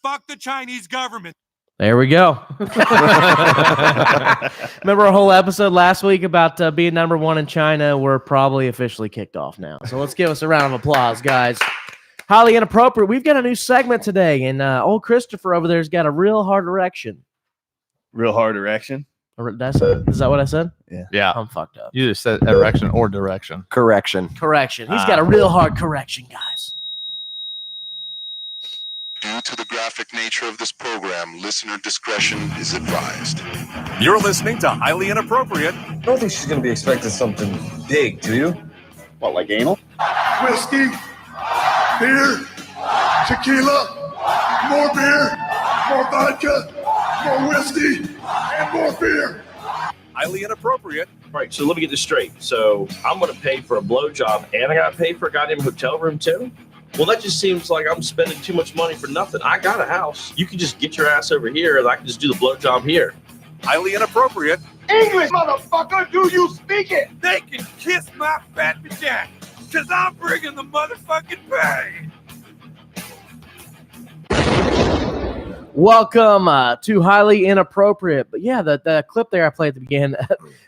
fuck the Chinese government. There we go. Remember our whole episode last week about being number one in China? We're probably officially kicked off now. So let's give us a round of applause, guys. Highly Inappropriate. We've got a new segment today, and old Christopher over there's got a real hard erection. Real hard erection? Is that what I said? Yeah. I'm fucked up. You just said erection or direction. Correction. He's got a real hard correction, guys. Due to the graphic nature of this program, listener discretion is advised. You're listening to Highly Inappropriate. I don't think she's going to be expecting something big, do you? What, like anal? Whiskey, beer, tequila, more beer, more vodka, more whiskey, and more beer. Highly Inappropriate. Right, so let me get this straight. So I'm going to pay for a blowjob and I got to pay for a goddamn hotel room too? Well, that just seems like I'm spending too much money for nothing. I got a house. You can just get your ass over here and I can just do the blowjob here. Highly Inappropriate. English, motherfucker, do you speak it? They can kiss my fat vagina, because I'm bringing the motherfucking pain. Welcome to Highly Inappropriate. But yeah, the clip there I played at the beginning,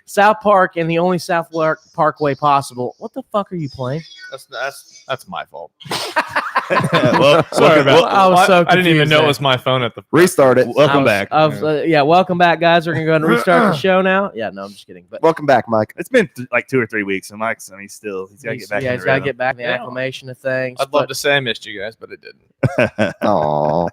South Park and the only South Parkway possible. What the fuck are you playing? That's my fault. Well, Sorry about I was so I didn't even confused know there. it was my phone at the Restart it. welcome back. Welcome back, guys. We're going to go ahead and restart the show now. Yeah, no, I'm just kidding. But Welcome back, Mike. It's been like 2 or 3 weeks, and Mike's, I mean, he's got to get back. he's got to get back in the acclimation of things. I'd love to say I missed you guys, but it didn't. Aw.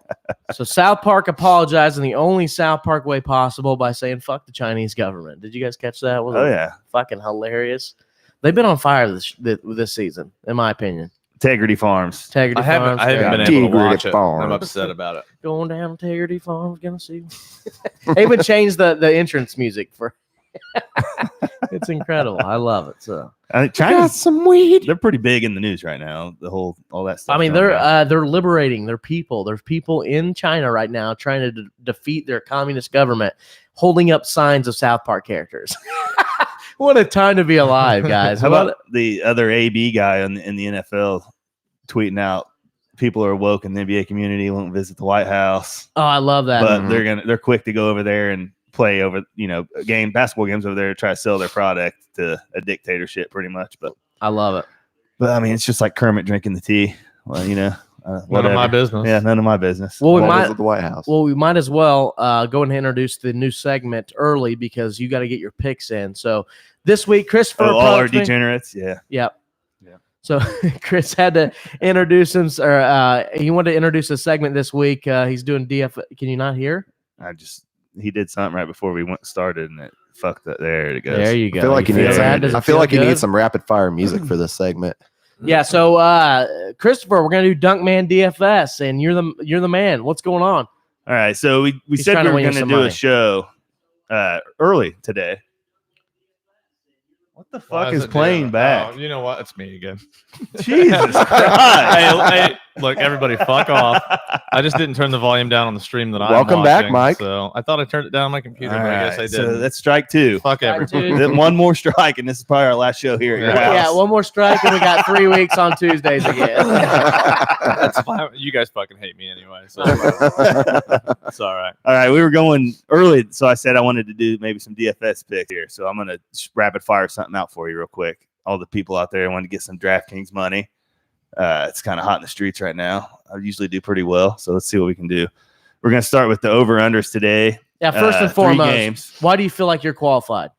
So South Park apologized in the only South Park way possible by saying "fuck the Chinese government." Did you guys catch that? Oh yeah, fucking hilarious. They've been on fire this season, in my opinion. Integrity Farms. Integrity I haven't been able to Integrity watch it. Farms. I'm upset about it. Going down Integrity Farms, gonna see. They even changed the entrance music for. It's incredible. I love it. So China, some weed. they're pretty big in the news right now. All that stuff. I mean, going on. they're liberating their people. There's people in China right now trying to defeat their communist government, holding up signs of South Park characters. What a time to be alive, guys! How about the other AB guy in the NFL tweeting out people are woke in the NBA community, won't visit the White House. Oh, I love that. But they're quick to go over there and play over, basketball games over there to try to sell their product to a dictatorship pretty much. But I love it. But I mean, it's just like Kermit drinking the tea. Well, None of my business. Yeah, none of my business. Well, we At the White House. Well, we might as well go and introduce the new segment early because you got to get your picks in. So this week, Christopher. All our degenerates. Yeah. Yep. Yeah. So Chris had to introduce him, or he wanted to introduce a segment this week. He's doing DF. Can you not hear? He did something right before we started, and it fucked that. There it goes. There you go. I feel like you need some rapid fire music for this segment. Yeah. So Christopher, we're gonna do Dunkma'am DFS, and you're the man. What's going on? All right. So we said we were going to do a show early today. What the fuck is playing back? Oh, you know what? It's me again. Jesus Christ. Hey, look, everybody, fuck off. I just didn't turn the volume down on the stream that I'm Welcome back, watching, Mike. So I thought I turned it down on my computer, but I guess I So didn't. that's strike two. Fuck everything. Then one more strike, and this is probably our last show here at your house. Yeah, one more strike, and we got 3 weeks on Tuesdays again. That's fine. You guys fucking hate me anyway, so it's all right. All right, we were going early, so I said I wanted to do maybe some DFS picks here. So I'm going to rapid fire something out for you real quick. All the people out there want to get some DraftKings money. It's kind of hot in the streets right now. I usually do pretty well, so let's see what we can do. We're going to start with the over-unders today. Yeah, first and 3 foremost, games. why do you feel like you're qualified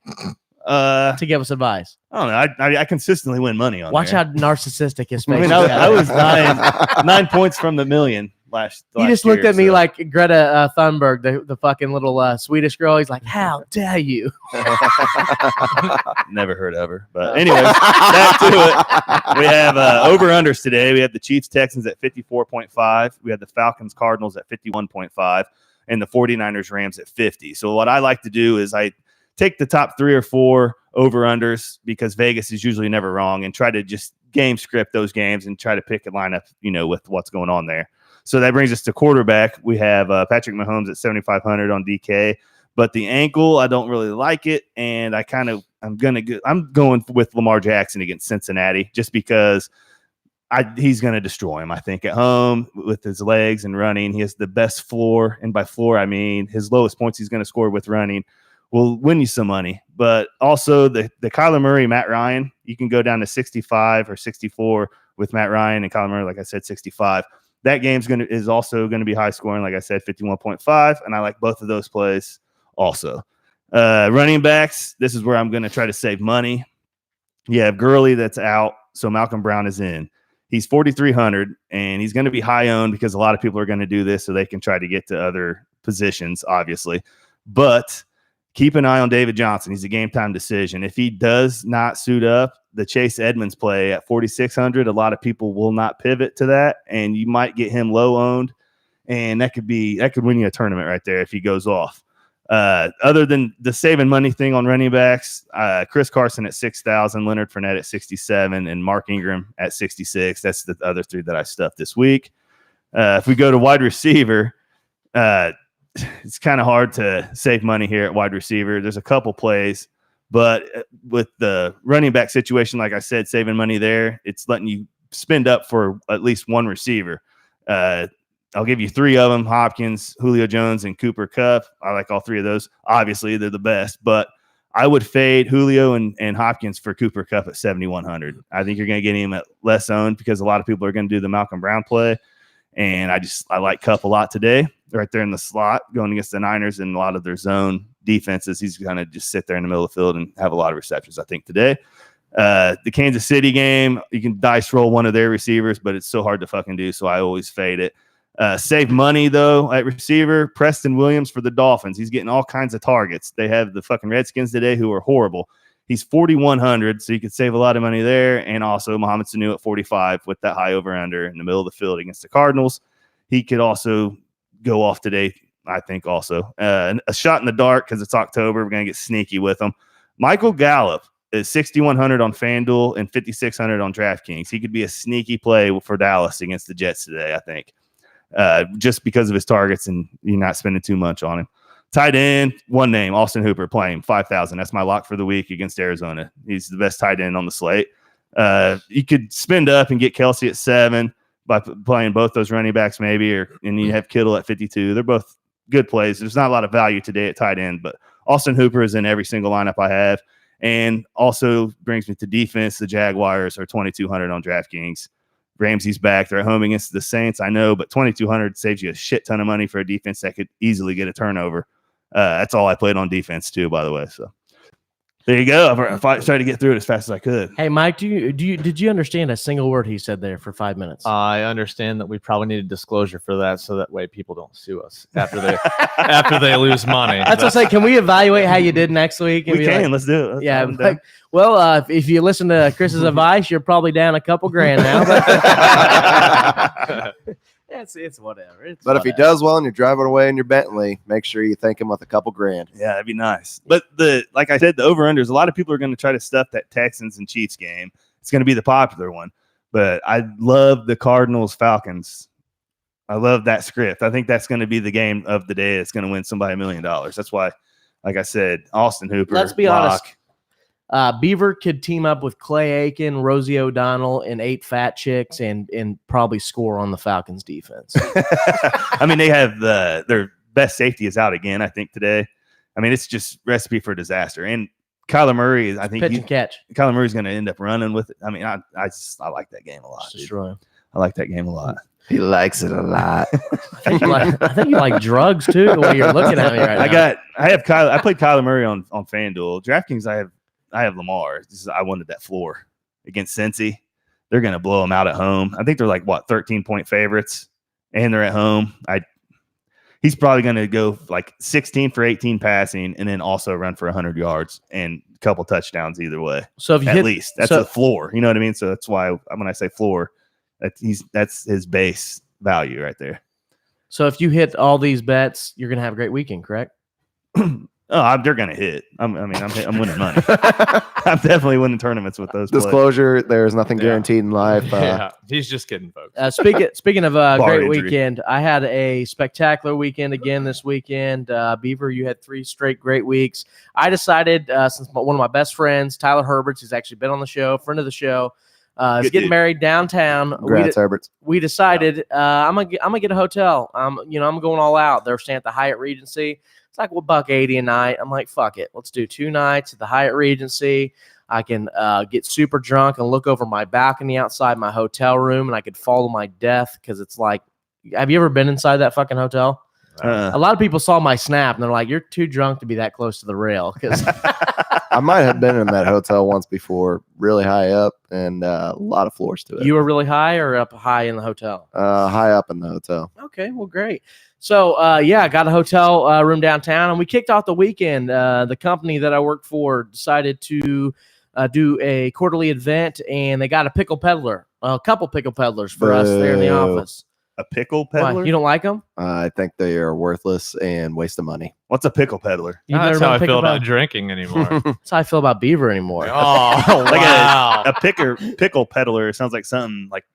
to give us advice? I don't know. I consistently win money on Watch there. how narcissistic his face I mean, is. I was 9 points from the million last He just year, looked at me so. like Greta Thunberg, the fucking little Swedish girl. He's like, how dare you? Never heard of her. But anyways, back to it. We have over-unders today. We have the Chiefs-Texans at 54.5. We have the Falcons-Cardinals at 51.5. And the 49ers-Rams at 50. So what I like to do is I take the top 3 or 4 over-unders because Vegas is usually never wrong and try to just game script those games and try to pick a lineup, with what's going on there. So that brings us to quarterback. We have Patrick Mahomes at 7,500 on DK, but the ankle, I don't really like it. And I'm going with Lamar Jackson against Cincinnati just because he's going to destroy him, I think, at home with his legs and running. He has the best floor, and by floor, I mean his lowest points he's going to score with running will win you some money. But also the Kyler Murray, Matt Ryan, you can go down to 65 or 64 with Matt Ryan and Kyler Murray, like I said, 65. That game's is also going to be high scoring, like I said, 51.5, and I like both of those plays also. Running backs, this is where I'm going to try to save money. You have Gurley that's out, so Malcolm Brown is in. He's 4,300, and he's going to be high owned because a lot of people are going to do this so they can try to get to other positions, obviously. But keep an eye on David Johnson. He's a game time decision. If he does not suit up, the Chase Edmonds play at 4,600, a lot of people will not pivot to that, and you might get him low owned, and that could win you a tournament right there if he goes off. Other than the saving money thing on running backs, Chris Carson at 6,000, Leonard Fournette at 67, and Mark Ingram at 66. That's the other three that I stuffed this week. If we go to wide receiver, it's kind of hard to save money here at wide receiver. There's a couple plays, but with the running back situation, like I said, saving money there, it's letting you spend up for at least one receiver. I'll give you three of them: Hopkins, Julio Jones, and Cooper Kupp. I like all three of those. Obviously, they're the best, but I would fade Julio and Hopkins for Cooper Kupp at 7,100. I think you're going to get him at less owned because a lot of people are going to do the Malcolm Brown play, and I like Kupp a lot today. Right there in the slot, going against the Niners and a lot of their zone defenses. He's going to just sit there in the middle of the field and have a lot of receptions, I think, today. The Kansas City game, you can dice roll one of their receivers, but it's so hard to fucking do, so I always fade it. Save money, though, at receiver. Preston Williams for the Dolphins. He's getting all kinds of targets. They have the fucking Redskins today who are horrible. He's 4,100, so you could save a lot of money there. And also Mohamed Sanu at 45 with that high over-under in the middle of the field against the Cardinals. He could also go off today, I think, also. A shot in the dark because it's October. We're going to get sneaky with him. Michael Gallup is 6,100 on FanDuel and 5,600 on DraftKings. He could be a sneaky play for Dallas against the Jets today, I think. Just because of his targets and you're not spending too much on him. Tight end, one name, Austin Hooper, playing 5,000. That's my lock for the week against Arizona. He's the best tight end on the slate. You could spend up and get Kelsey at 7 by playing both those running backs maybe, and you have Kittle at 52. They're both good plays. There's not a lot of value today at tight end, but Austin Hooper is in every single lineup I have. And also brings me to defense. The Jaguars are 2,200 on DraftKings. Ramsey's back. They're at home against the Saints, I know, but 2,200 saves you a shit ton of money for a defense that could easily get a turnover. That's all I played on defense too, by the way. So there you go. I tried to get through it as fast as I could. Hey, Mike, did you understand a single word he said there for 5 minutes? I understand that we probably need a disclosure for that, so that way people don't sue us after they lose money. That's what I say. Can we evaluate how you did next week? We can. Let's do it. Yeah. If you listen to Chris's advice, you're probably down a couple grand now. It's whatever. But if he does well and you're driving away in your Bentley, make sure you thank him with a couple grand. Yeah, that'd be nice. But like I said, the over-unders, a lot of people are going to try to stuff that Texans and Chiefs game. It's going to be the popular one. But I love the Cardinals-Falcons. I love that script. I think that's going to be the game of the day. It's going to win somebody $1 million. That's why, like I said, Austin Hooper. Let's be honest. Beaver could team up with Clay Aiken, Rosie O'Donnell, and 8 fat chicks and probably score on the Falcons defense. I mean, they have their best safety is out again, I think, today. I mean, it's just recipe for disaster. And Kyler Murray, I think pitch and catch. Kyler Murray's going to end up running with it. I mean, I like that game a lot. I like that game a lot. He likes it a lot. I think you like drugs too, the way you're looking at me right now. I played Kyler Murray on FanDuel. DraftKings, I have Lamar. I wanted that floor against Cincy. They're going to blow him out at home. I think they're 13-point favorites, and they're at home. He's probably going to go 16 for 18 passing, and then also run for 100 yards and a couple touchdowns either way. So if you at least that's a floor. You know what I mean? So that's why when I say floor, that's his base value right there. So if you hit all these bets, you're going to have a great weekend, correct? They're going to hit. I'm winning money. I'm definitely winning tournaments with those. Disclosure: there's nothing guaranteed in life. He's just kidding, folks. Speaking of a great injury. weekend, I had a spectacular weekend again this weekend. Beaver, you had 3 straight great weeks. I decided, since one of my best friends, Tyler Herberts, who's actually been on the show, friend of the show, Is getting married downtown. Congrats, Herberts. We decided I'm gonna get a hotel. I'm going all out. They're staying at the Hyatt Regency. It's like $180 a night. I'm like, fuck it. Let's do 2 nights at the Hyatt Regency. I can get super drunk and look over my balcony outside my hotel room, and I could follow my death because it's like, have you ever been inside that fucking hotel? A lot of people saw my snap and they're like, "You're too drunk to be that close to the rail." Because I might have been in that hotel once before, really high up, and a lot of floors to it. You were really high or up high in the hotel? High up in the hotel. Okay, well, great. So, I got a hotel room downtown, and we kicked off the weekend. The company that I worked for decided to do a quarterly event, and they got a pickle peddler, a couple pickle peddlers for us there in the office. A pickle peddler? Why? You don't like them? I think they are worthless and waste of money. What's a pickle peddler? That's how I feel about drinking anymore. That's how I feel about beaver anymore. Oh, Like wow. a pickle peddler sounds like something like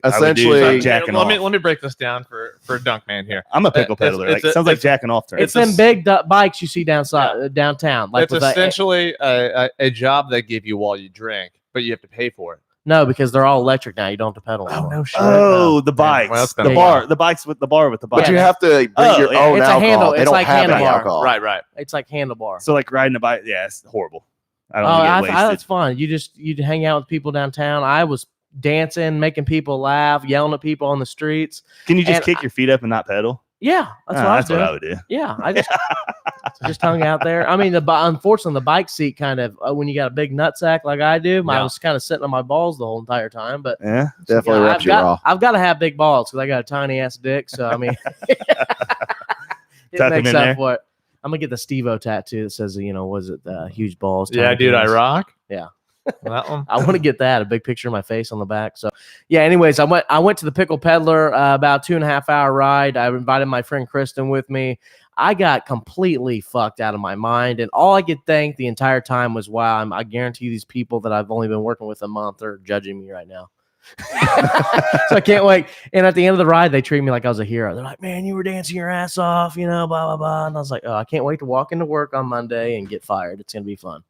essentially I would do, jacking off. Let me break this down for Dunkman here. I'm a pickle peddler. Sounds like jacking off term. It's them big bikes you see downtown. Like it's essentially a job they give you while you drink, but you have to pay for it. No, because they're all electric now. You don't have to pedal anymore. no shit. Oh, the bikes. Well, the bikes with the bar with the bike. But you have to bring your own It's a alcohol. handle. They It's don't like have any handlebar. alcohol. Right. It's like handlebar. So like riding a bike, yeah, it's horrible. I don't get wasted. That's fun. You'd hang out with people downtown. I was dancing, making people laugh, yelling at people on the streets. Can you just kick your feet up and not pedal? Yeah, that's what I was doing. What I would do. Yeah, I just hung out there. I mean, unfortunately, the bike seat kind of when you got a big nutsack like I do, I was kind of sitting on my balls the whole entire time. But yeah, definitely rips you raw. I've got to have big balls because I got a tiny ass dick. So I mean, it Tuck makes them in up there. for it. I'm gonna get the Steve-O tattoo that says, was it huge balls? Yeah, tiny dude, I penis. rock. Yeah. That one. I want to get that, a big picture of my face on the back. So yeah, anyways, I went to the Pickle Peddler, about 2.5 hour ride. I invited my friend Kristen with me. I got completely fucked out of my mind, and all I could think the entire time was, wow, I guarantee these people that I've only been working with a month are judging me right now. So I can't wait. And at the end of the ride, they treat me like I was a hero. They're like, man, you were dancing your ass off, blah, blah, blah. And I was like, oh, I can't wait to walk into work on Monday and get fired. It's going to be fun.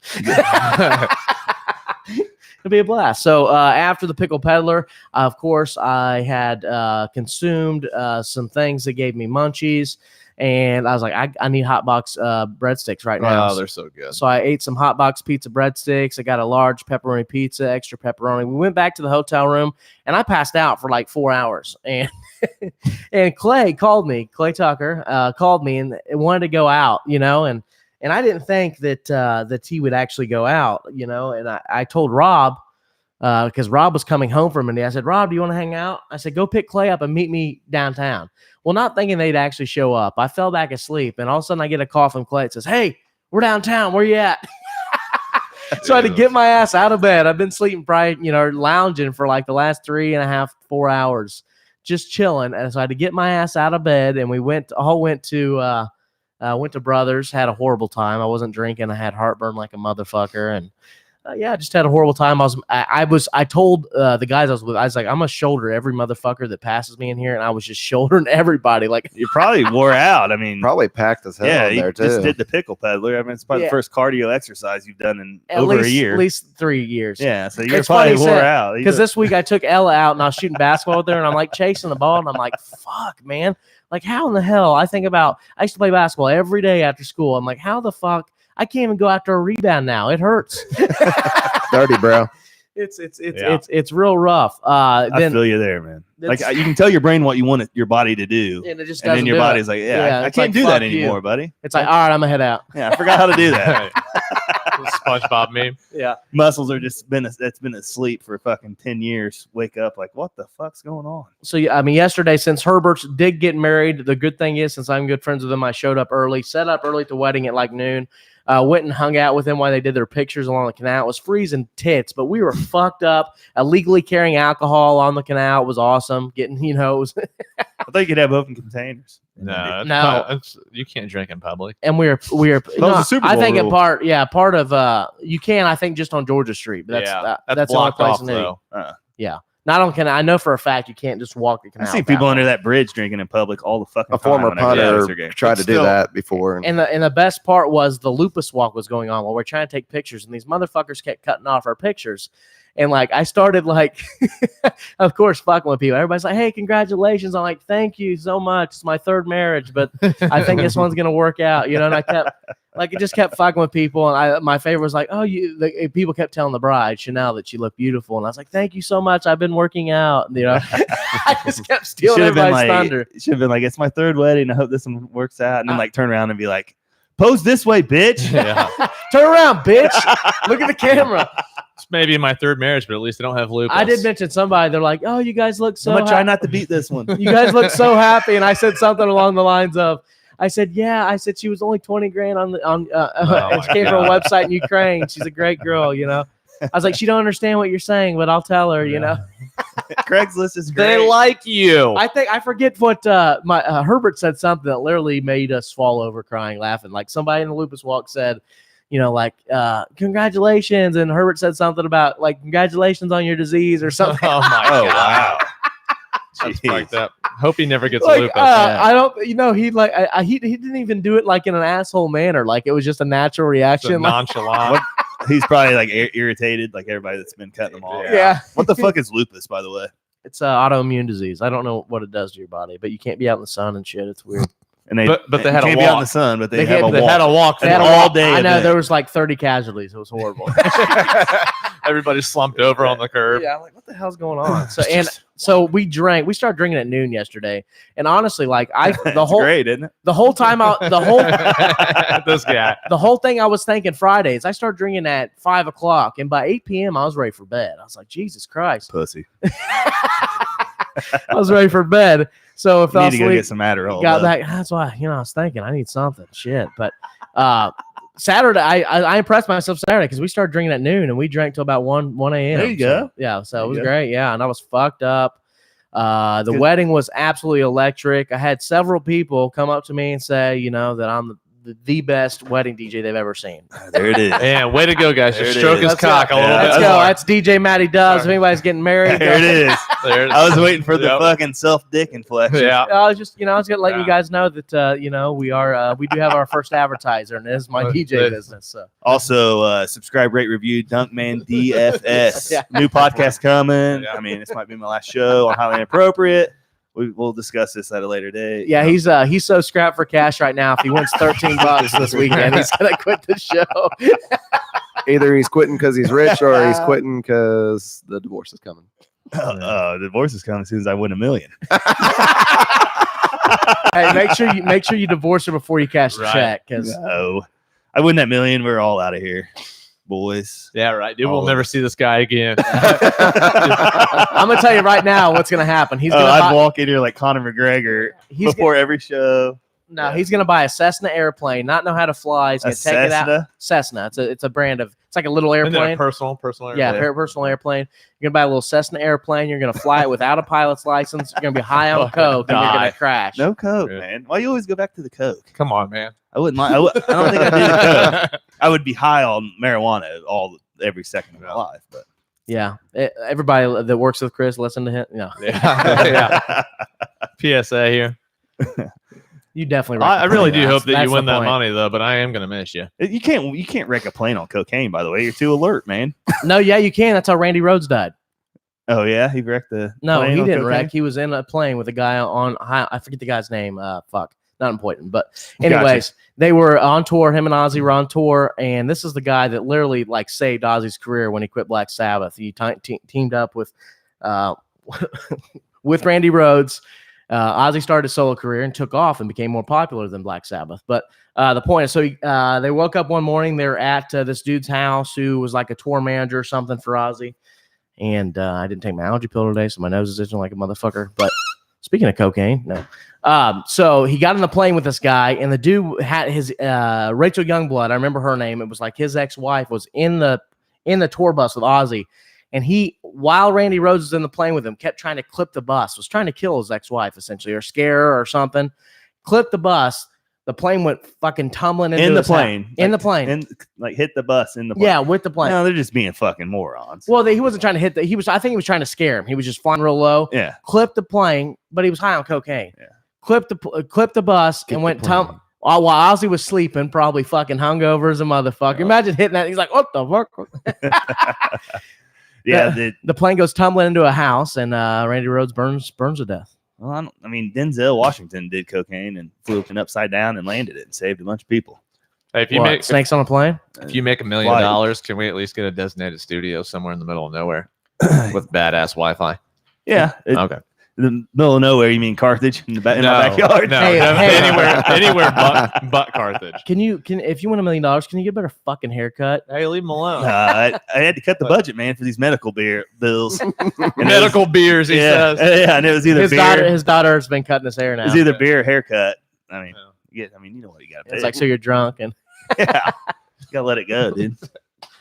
It'll be a blast. So after the Pickle Peddler, of course, I had consumed some things that gave me munchies. And I was like, I need hot box breadsticks right now. Oh, they're so good. So I ate some hot box pizza breadsticks. I got a large pepperoni pizza, extra pepperoni. We went back to the hotel room, and I passed out for like 4 hours. And and Clay Tucker called me and wanted to go out, and I didn't think that he would actually go out, And I told Rob, because Rob was coming home from India. I said, Rob, do you want to hang out? I said, go pick Clay up and meet me downtown. Well, not thinking they'd actually show up. I fell back asleep, and all of a sudden I get a call from Clay. It says, hey, we're downtown. Where you at? So I had to get my ass out of bed. I've been sleeping probably, lounging for like the last 3.5, 4 hours, just chilling. And so I had to get my ass out of bed, and we went to Brothers, had a horrible time. I wasn't drinking. I had heartburn like a motherfucker. And I just had a horrible time. I told the guys I was with, I was like, I'm going to shoulder every motherfucker that passes me in here. And I was just shouldering everybody. Like, you probably wore out. I mean, probably packed as hell in there too. Just did the Pickle Peddler. I mean, it's probably the first cardio exercise you've done in over a year. At least 3 years. Yeah. So you're probably wore out. Because this week I took Ella out and I was shooting basketball with her, and I'm like chasing the ball, and I'm like, fuck, man. Like, how in the hell? I used to play basketball every day after school. I'm like, how the fuck? I can't even go after a rebound now. It hurts. Dirty, bro. It's real rough. I feel you there, man. Like, you can tell your brain what you want your body to do, and it just then your body's like, I can't do that anymore, buddy. It's like, all right, I'm gonna head out. Yeah, I forgot how to do that. SpongeBob meme. Yeah, muscles are just been asleep for fucking 10 years. Wake up like, what the fuck's going on? So I mean, yesterday, since Herbert's did get married, the good thing is, since I'm good friends with him, I showed up early, set up early at the wedding at like noon. Went and hung out with them while they did their pictures along the canal. It was freezing tits, but we were fucked up. Illegally carrying alcohol on the canal. It was awesome. Getting, it was I thought you could have open containers. No, you can't drink in public. And we're no, Super Bowl I think rule. part of you can, I think, just on Georgia Street, but that's the only place in New. Yeah. Not on canal. I know for a fact you can't just walk the canal. I see people under that bridge drinking in public all the fucking time. A former punter tried to do that before. And the best part was the lupus walk was going on while we're trying to take pictures, and these motherfuckers kept cutting off our pictures. And like I started like, of course, fucking with people. Everybody's like, "Hey, congratulations!" I'm like, "Thank you so much. It's my third marriage, but I think this one's gonna work out." You know, and I kept like it just kept fucking with people. And my favorite was like, "Oh, people kept telling the bride Chanel that she looked beautiful," and I was like, "Thank you so much. I've been working out." You know, I just kept stealing everybody's thunder. It should have been like, "It's my third wedding. I hope this one works out," and then like turn around and be like, "Pose this way, bitch." Yeah. Turn around, bitch. Look at the camera. It's maybe my third marriage, but at least I don't have lupus. I did mention somebody. They're like, "Oh, you guys look so." I'm gonna try not to beat this one. You guys look so happy, and I said something along the lines of, "I said, yeah." I said she was only 20 grand and she came from a website in Ukraine. She's a great girl, you know. I was like, she don't understand what you're saying, but I'll tell her, you know. Craigslist is great. They like you. I forget what my Herbert said something that literally made us fall over crying, laughing. Like somebody in the Lupus Walk said, you know, like congratulations, and Herbert said something about like congratulations on your disease or something. Oh my Oh god. wow. That's fucked up. Hope he never gets Like, lupus. I don't, you know, he like he didn't even do it like in an asshole manner. Like it was just a natural It's reaction. a nonchalant. He's probably like irritated, like everybody that's been cutting them off. Yeah. What the fuck is lupus, by the way? It's an autoimmune disease. I don't know what it does to your body, but you can't be out in the sun and shit. It's weird. And they, But they had a can't be out in walk. the sun, but they They have had- a They walk. had a walk They had a all walk- day I know event. there was like 30 casualties. It was horrible. Everybody slumped over on the curb. Yeah, I'm like, what the hell's going on? So we started drinking at noon yesterday, and honestly, like the whole Great, isn't it? the whole time This guy. the whole thing I was thinking Fridays. I started drinking at 5 o'clock, and by 8 p.m. I was ready for bed. I was like, Jesus Christ, Pussy. I was ready for bed. So if I Need was to go asleep, get some Adderall. got bud. back. That's why I was thinking I need something. Shit, but Saturday I impressed myself Saturday because we started drinking at noon and we drank till about 1 a.m. There you So, go. yeah, so There it was you go. great. Yeah, and I was fucked up. The Good. wedding was absolutely electric. I had several people come up to me and say, you know, that I'm the best wedding DJ they've ever seen. There it is. Man, way to go, guys. There Just it stroke is. his Let's cock go. a little Yeah. bit. Let's go. more. That's DJ Matty Dubs. If anybody's getting married, There it is. There it I was waiting for the Yep. fucking self-dick inflection. Yeah. I was just, I was gonna let you Yeah. guys know that, we do have our first advertiser, and this is my DJ business. So Also, subscribe, rate, review, Dunkma'am DFS. Yeah. New podcast coming. Yeah. I mean, this might be my last show on Highly Inappropriate. We'll discuss this at a later date. yeah, he's so strapped for cash right now. If he wins $13 this weekend, he's gonna quit the show. Either he's quitting because he's rich or he's quitting because the divorce is coming. The divorce is coming as soon as I win $1 million. Hey, make sure you divorce her before you cash the Right. check, because No, I win that $1 million. We're all out of here, boys. Yeah, right. Dude, All we'll of never see this guy again. I'm gonna tell you right now what's gonna happen. He's gonna I'd buy, walk in here like Conor McGregor he's before every show. he's gonna buy a Cessna airplane, not know how to fly. He's A gonna take it out. Cessna? Cessna. It's a brand of, it's like a little And then airplane. a personal Yeah, airplane. personal airplane. You're gonna buy a little Cessna airplane. You're gonna fly it without a pilot's license. You're gonna be high on coke, and you're Die. gonna crash. No coke, Yeah. man. Why you always go back to the coke? Come on, man. I wouldn't mind. I don't think I'd do the coke. I would be high on marijuana every second of my life. But Yeah, everybody that works with Chris, listen to him. No, Yeah. PSA here. you definitely. I really do hope that That's you win the that point. money, though, but I am going to miss you. you can't wreck a plane on cocaine. By the way, you're too alert, man. No, yeah, you can. That's how Randy Rhodes died. Oh yeah, he wrecked the. No, plane he on didn't cocaine? wreck. He was in a plane with a guy on. I forget the guy's name. Fuck, not important. But anyways, they were on tour. Him and Ozzy were on tour, and this is the guy that literally like saved Ozzy's career when he quit Black Sabbath. He teamed up with, with Randy Rhodes. Ozzy started a solo career and took off and became more popular than Black Sabbath. But the point is, so they woke up one morning. They're at this dude's house who was like a tour manager or something for Ozzy. And I didn't take my allergy pill today, so my nose is itching like a motherfucker. But speaking of cocaine, no. So he got on the plane with this guy, and the dude had his Rachel Youngblood. I remember her name. It was like his ex-wife was in the tour bus with Ozzy. And he, while Randy Rhodes was in the plane with him, kept trying to clip the bus, was trying to kill his ex-wife, essentially, or scare her or something. Clipped the bus. The plane went fucking tumbling into in the his house. plane. In the plane. And like hit the bus in the plane. Yeah, with the plane. No, they're just being fucking morons. Well, he wasn't trying to hit I think he was trying to scare him. He was just flying real low. Yeah. Clipped the plane, but he was high on cocaine. Yeah. Clipped the bus and went while Ozzy was sleeping, probably fucking hungover as a motherfucker. Imagine hitting that. He's like, what the fuck? Yeah, the plane goes tumbling into a house, and Randy Rhoads burns to death. well, I mean, Denzel Washington did cocaine and flew it upside down and landed it and saved a bunch of people. Hey, if you What, make snakes on a plane? if you make $1 million, can we at least get a designated studio somewhere in the middle of nowhere with badass Wi-Fi? Yeah. Okay. The middle of nowhere, you mean Carthage in my backyard? No, Hey, anywhere but Carthage. Can if you win $1 million, can you get a better fucking haircut? Hey, leave him alone. I had to cut the budget, man, for these medical bills. And Medical beers, he says. Yeah, and it was either His daughter's been cutting his hair now. It's either beer or haircut. I mean, you know what you got to do. It's like, so you're drunk and yeah, you gotta let it go, dude.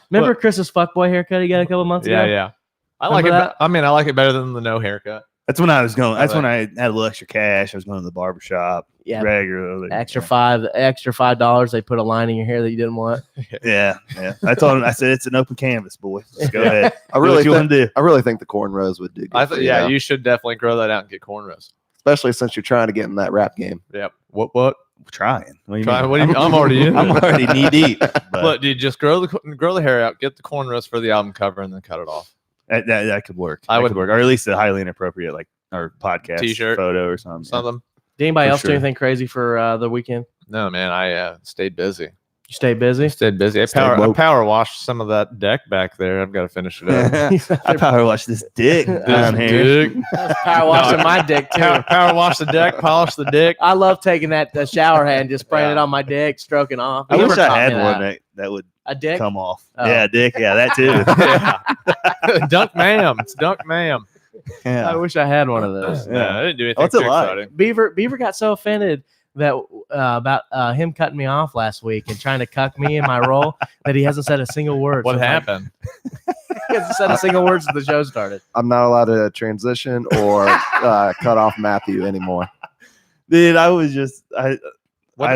remember Chris's fuckboy haircut he got a couple months ago? Yeah. I like it. I mean, I like it better than the no haircut. That's when I was going. That's when I had a little extra cash. I was going to the barbershop regularly. Extra $5. They put a line in your hair that you didn't want. Yeah. I told him. I said it's an open canvas, boy. Just go ahead. I really do what you want to do. I really think the cornrows would do good. for you, You should definitely grow that out and get cornrows. especially since you're trying to get in that rap game. Yep. What? Trying. What do you Trying. mean? What do you mean? I'm already in. I'm already knee deep. But Look, dude, just grow the hair out, get the cornrows for the album cover, and then cut it off. that could work. I That would could work, or at least a highly inappropriate or podcast T-shirt, photo or something. Did anybody For else do sure. anything crazy for the weekend? No, man, I stayed busy. You stayed busy? I power washed some of that deck back there. I've got to finish it up. I power wash this dick down here. Dick. Power washing my dick too. Power wash the deck, polish the dick. I love taking the shower head and just spraying it on my dick, stroking off. I You wish never I taught had me one that would A dick? come off. Oh. Yeah, dick. Yeah, that too. Dunkma'am. It's Dunkma'am. I wish I had one of those. No, I didn't do anything. What's it too like? exciting. Beaver got so offended that about him cutting me off last week and trying to cuck me in my role that he hasn't said a single word. What So it's like, happened? he hasn't said a single word since the show started. I'm not allowed to transition or cut off Matthew anymore. Dude, I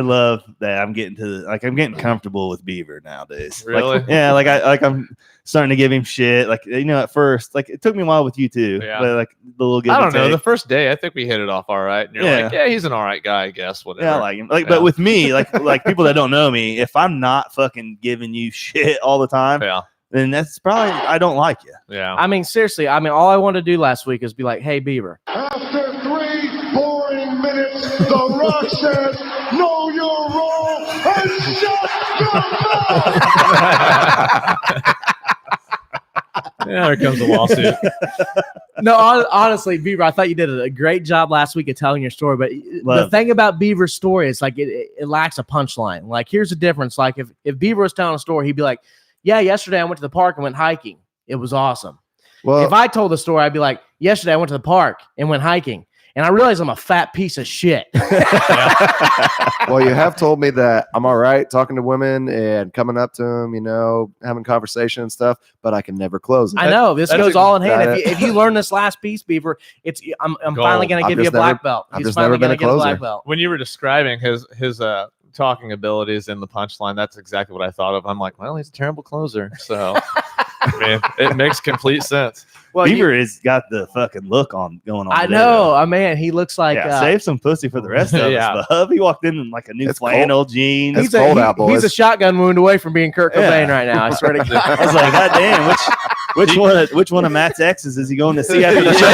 love that I'm getting I'm getting comfortable with Beaver nowadays. Really? I'm starting to give him shit. At first, it took me a while with you too. Yeah. But the little give I and don't know. The take. first day, I think we hit it off all right. And you're Yeah. like, yeah, he's an all right guy, I guess. Whatever. Yeah, I like him. Yeah. But with me, like people that don't know me, if I'm not fucking giving you shit all the time, Yeah. then that's probably I don't like you. Yeah. I mean, seriously. All I wanted to do last week is be like, "Hey, Beaver, After 3 boring minutes, The Rock says, know your role and shut your mouth. Yeah, there comes a lawsuit. No, honestly, Beaver, I thought you did a great job last week of telling your story. But the Love thing about Beaver's story is it lacks a punchline. Like, here's the difference. Like, if Beaver was telling a story, he'd be like, "Yeah, yesterday I went to the park and went hiking. It was awesome." Well, If I told the story, I'd be like, "Yesterday I went to the park and went hiking, and I realized I'm a fat piece of shit." well, you have told me that I'm all right talking to women and coming up to them, having conversation and stuff, but I can never close them. I know this that's goes a- all in hand. that- If you learn this last piece, Beaver, I'm finally going to I've give you a just black never- belt. I've He's just finally never been going to a get a black closer. belt. When you were describing his talking abilities in the punchline, that's exactly what I thought of. I'm like, well, he's a terrible closer. So, I mean, it makes complete sense. Well, Beaver has got the fucking look going on. I today, know, though. man. He looks like Yeah, save some pussy for the rest of Yeah. us. Bub. He walked in like a new It's flannel jeans. It's cold out, boys. He's a shotgun wound away from being Kurt Cobain right now. I swear to God. I was like, God damn, which one of Matt's exes is he going to see after the show?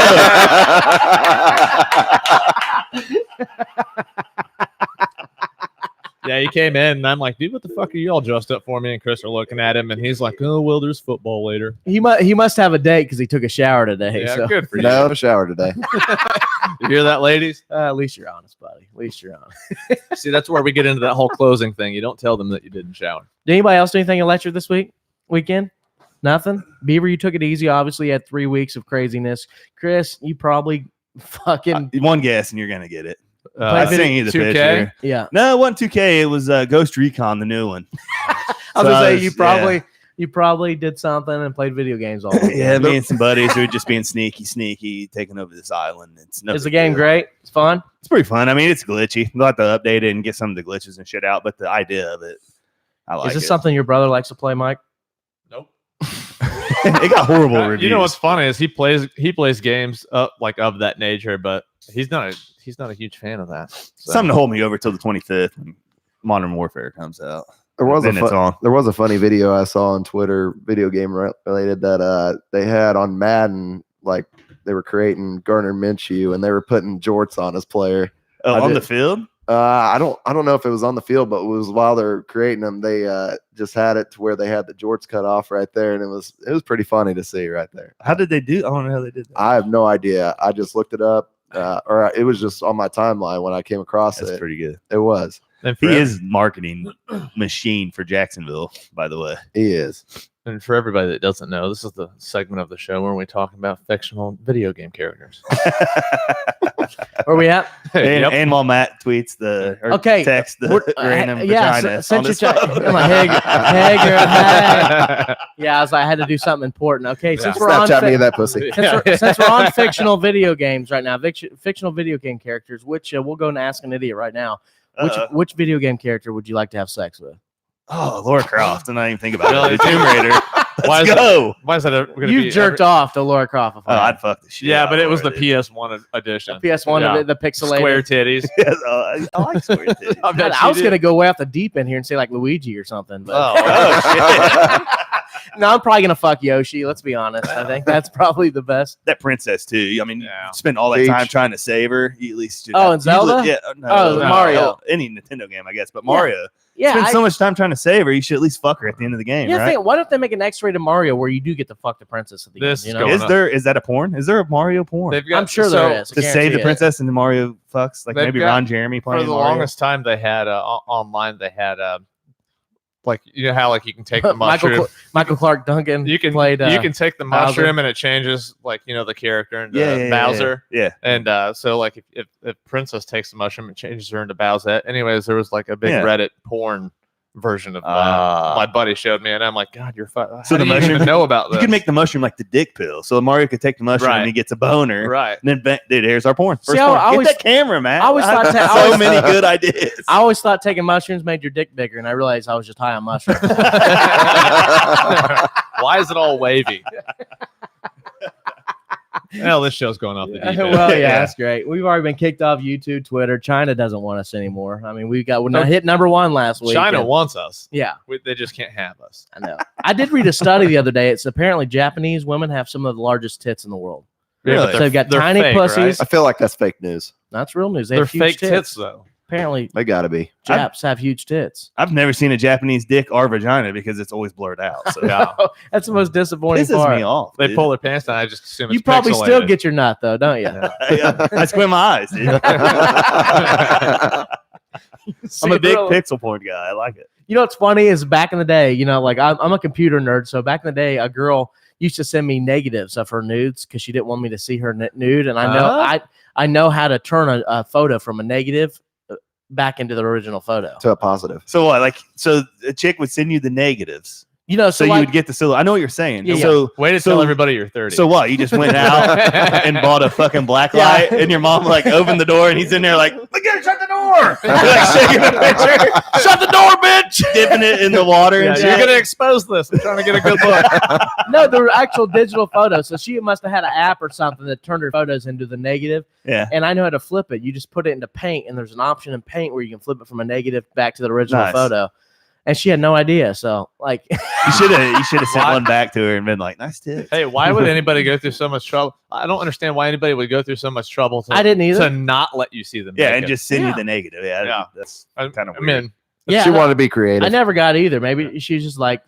Yeah, he came in, and I'm like, dude, what the fuck are you all dressed up for? Me and Chris are looking at him, and he's like, oh, well, there's football later. He must have a date because he took a shower today. Yeah, so. good for you. No shower today. You hear that, ladies? At least you're honest, buddy. At least you're honest. See, that's where we get into that whole closing thing. You don't tell them that you didn't shower. Did anybody else do anything electric this weekend? Nothing? Beaver, you took it easy. Obviously, you had 3 weeks of craziness. Chris, you probably fucking One guess and you're gonna get it. Play I video- sent you the 2K? picture. yeah. No, it wasn't 2K. It was Ghost Recon, the new one. I was gonna say yeah. you probably did something and played video games all weekend. Yeah, me and some buddies who were just being sneaky, taking over this island. It's no Is the big game deal. great? It's fun. It's pretty fun. I mean, it's glitchy. They'll have to update it and get some of the glitches and shit out, but the idea of it, I like Is this it. something your brother likes to play, Mike? Nope. It got horrible reviews. You know what's funny is he plays games of that nature, but he's not a huge fan of that. So. Something to hold me over till the 25th when Modern Warfare comes out. There was then it's on. there was a funny video I saw on Twitter, video game related, that they had on Madden, like they were creating Gardner Minshew and they were putting jorts on his player. On the field. I don't know if it was on the field, but it was while they're creating them. They just had it to where they had the jorts cut off right there, and it was pretty funny to see right there. How did they do? I don't know how they did that. I have no idea. I just looked it up, or it was just on my timeline when I came across That's it. pretty good. It was. And He is marketing machine for Jacksonville, by the way. He is. And for everybody that doesn't know, this is the segment of the show where we talk about fictional video game characters. Where we at? And while Matt tweets text the random vagina Since on you his check, phone. I'm like, hey, girl, hey. Yeah, I was like, I had to do something important. Okay, since we're on Snapchat me that pussy. since we're on fictional video games right now, fictional video game characters, which we'll go and ask an idiot right now. Which video game character would you like to have sex with? Oh, Laura Croft. And I didn't even think about it. Tomb Raider. Why Let's is go. Why is that? You jerked off to Laura Croft. Oh, I'd fuck the shit. Yeah, out but of it was the Laura, dude. PS1 edition. PS1, the pixelated. Square titties. Yes, I like square titties. I was going to go way off the deep end here and say like Luigi or something. But Oh, shit. no, I'm probably going to fuck Yoshi. Let's be honest. I think that's probably the best. That princess, too. I mean, Yeah. you spend all that Peach. time trying to save her. You at least should Oh, and Zelda? Yeah. No, Mario. Any Nintendo game, I guess. But Mario. Yeah. Spend so much time trying to save her, you should at least fuck her at the end of the game, right? Think, what if they make an X-rated Mario where you do get to fuck the princess at the This end? is You know? going Is that a porn? Is there a Mario porn? They've got, I'm sure there is. I To save guarantee the it. princess and the Mario fucks? Like They've maybe got- Ron Jeremy playing For the Mario? longest time, they had online. They had like you know how like you can take the mushroom. Michael Clark Duncan. You can played. you can take the Bowser. mushroom and it changes like the character into Bowser. Yeah. And so like if Princess takes the mushroom, it changes her into Bowser. Anyways, there was like a big Yeah. Reddit porn version of that. My buddy showed me, and I'm like, God, you're fucking. So So the the mushroom- even know about You this? could make the mushroom like the dick pill. So Mario could take the mushroom Right. and he gets a boner. right. And then, dude, here's our porn. First See, I porn. always- Get that camera, man. I always thought have I so always- many good ideas. I always thought taking mushrooms made your dick bigger, and I realized I was just high on mushrooms. Why is it all wavy? Well, this show's going off the deep end. Well, yeah, Yeah. that's great. We've already been kicked off YouTube, Twitter. China doesn't want us anymore. I mean, we're not hit #1 last week. China and- wants us. Yeah, They just can't have us. I know. I did read a study the other day. It's apparently Japanese women have some of the largest tits in the world. Really? So they've got they're tiny fake, pussies. I feel like that's fake news. That's real news. They They're have huge fake tits, though. Apparently, They got to be. Japs have huge tits. I've never seen a Japanese dick or vagina because it's always blurred out. So Yeah. That's the most disappointing pisses part. me off. They dude. pull their pants down. I just assume it's You probably pixelated. still get your nut though, don't you? Yeah, I squint my eyes, dude. I'm a big pixel porn guy. I like it. You know what's funny is back in the day, like I'm a computer nerd, so back in the day, a girl used to send me negatives of her nudes because she didn't want me to see her nude, and I know how to turn a photo from a negative back into the original photo. To a positive. So what? So a chick would send you the negatives. So So you would get the silhouette. I know what you're saying. Yeah, So Way to So- tell everybody you're 30. so what? You just went out and bought a fucking black light, and your mom like opened the door, and he's in there like, "Look at shut the door!" like shaking the picture. Shut the door, bitch! Dipping it in the water and you're shit. gonna expose this. I'm trying to get a good look. no, they were actual digital photos. So she must have had an app or something that turned her photos into the negative. Yeah. And I know how to flip it. You just put it into Paint, and there's an option in Paint where you can flip it from a negative back to the original Nice. photo. And she had no idea. So like, You should have sent one back to her and been like, "Nice tip." Hey, why would anybody go through so much trouble? I don't understand why anybody would go through so much trouble I didn't either. to not let you see them. Yeah, naked. and just send Yeah. you the negative. Yeah, Yeah. that's I kind of I weird. mean, yeah, She wanted to be creative. I never got either. Maybe she's just like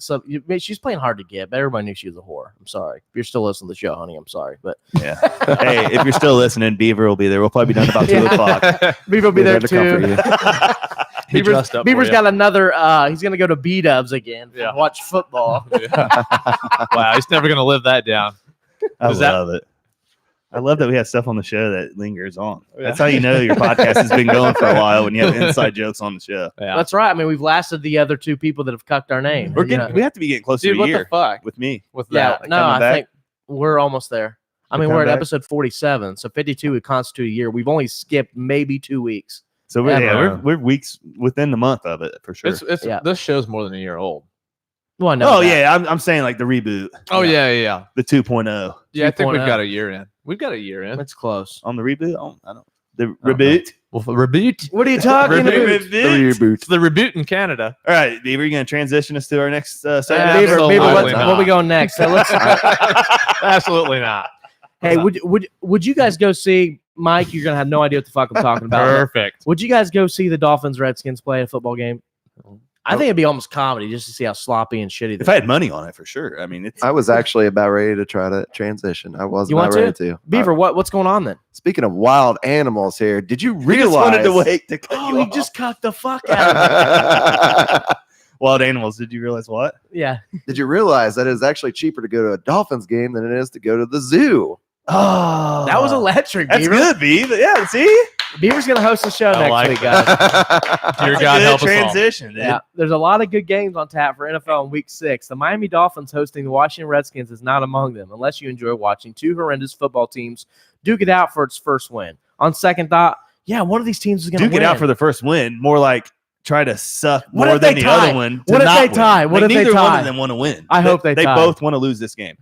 she's playing hard to get, but everybody knew she was a whore. I'm sorry. If you're still listening to the show, honey, I'm sorry. But Yeah. Hey, if you're still listening, Beaver will be there. We'll probably be done about 2 o'clock. Beaver will be They're there there to comfort too. you. he dressed up. Beaver's for got another he's gonna go to B-Dubs again. Yeah. Watch football. you. Yeah. Wow, he's never gonna live that down. I Is that- love it. I love that we have stuff on the show that lingers on. Yeah. That's how you know your podcast has been going for a while when you have inside jokes on the show. Yeah. That's right. I mean, we've lasted the other two people that have cucked our name. We're You getting, know? we have to be getting close Dude, to a what year the fuck with me. with Yeah, that? no, coming I back? think we're almost there. I mean, We're we're at coming back? episode 47, so 52 would constitute a year. We've only skipped maybe 2 weeks. So we're, Ever. we're weeks within the month of it for sure. It's Yeah. This show's more than a year old. Well, I know. Oh that. yeah, I'm saying like the reboot, Oh yeah. the 2.0 Yeah, I think we've 2.0. got a year in. We've got a year in. It's close. on the reboot. I don't the reboot. Well, reboot. What are you talking about? It's the reboot in Canada. All right, Beaver, you going to transition us to our next segment? Beaver, Absolutely where not. we going next? So let's- Absolutely not. hey, would you guys go see Mike? You're gonna have no idea what the fuck I'm talking about. Perfect. Would you guys go see the Dolphins Redskins play a football game? I think it'd be almost comedy just to see how sloppy and shitty. If I had money on it, for sure. I mean, it's I was actually about ready to try to transition. I was You about want ready to. Beaver, what's going on then? Speaking of wild animals here, did you we just realize? wanted to wait to cut Oh, you you off. just cut the fuck out of me. Wild animals. Did you realize what? Yeah. Did you realize that it's actually cheaper to go to a Dolphins game than it is to go to the zoo? Oh, That was electric, That's Beaver. good, Beaver. Yeah, see? Beaver's gonna host the show I next like week, guys. Dear That's a God, good help us all. transition, dude. Yeah, there's a lot of good games on tap for NFL in Week 6. The Miami Dolphins hosting the Washington Redskins is not among them, unless you enjoy watching two horrendous football teams duke it out for its first win. On second thought, yeah, one of these teams is going to Duke win. it out for the first win. More like try to suck What more if they than the tie? other one. To What if not they win. tie? What Like, if they neither one tie? of them want to win. I hope they tie. both want to lose this game.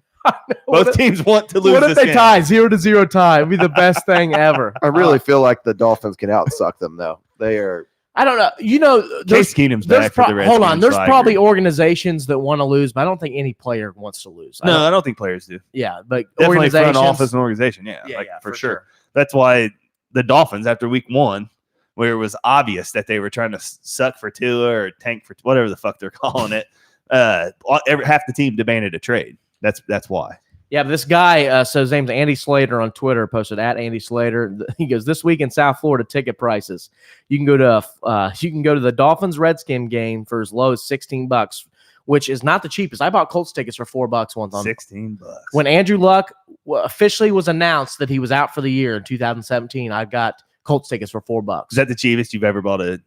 What Both if- teams want to lose What if this they game. tie 0-0 tie? It'd be the best thing ever. I really feel like the Dolphins can outsuck them, though. They are. I don't know. You know, Case Keenum's back for the Redskins. hold on. There's so I probably agree. organizations that want to lose, but I don't think any player wants to lose. No, I don't think players do. Yeah, but Definitely front organizations. office and organization. Yeah, Yeah, like, yeah, for sure. That's why the Dolphins, after week 1, where it was obvious that they were trying to suck for Tua or tank for whatever the fuck they're calling it, half the team demanded a trade. That's why. Yeah, but this guy, so his name's Andy Slater on Twitter, posted at Andy Slater. He goes, this week in South Florida, ticket prices. You can go to the Dolphins Redskin game for as low as $16, which is not the cheapest. I bought Colts tickets for $4 once on $16. when Andrew Luck officially was announced that he was out for the year in 2017. I got Colts tickets for $4. Is that the cheapest you've ever bought a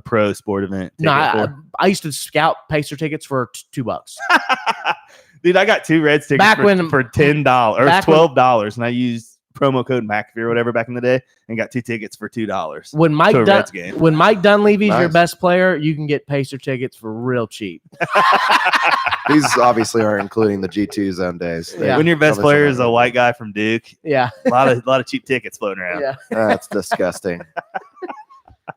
pro sport event? No, ticket for? I used to scout Pacer tickets for $2. Dude, I got 2 Reds tickets Back for when- $10 or back when- $12, and I used promo code McAfee or whatever back in the day, and got 2 tickets for $2. When Mike to a Reds game. when Mike Dunleavy's your Nice. best player, you can get Pacer tickets for real cheap. These obviously are including the G2 zone days. They- Yeah. When your best Obviously player not is a really. white guy from Duke, Yeah, a lot of cheap tickets floating around. yeah. That's disgusting.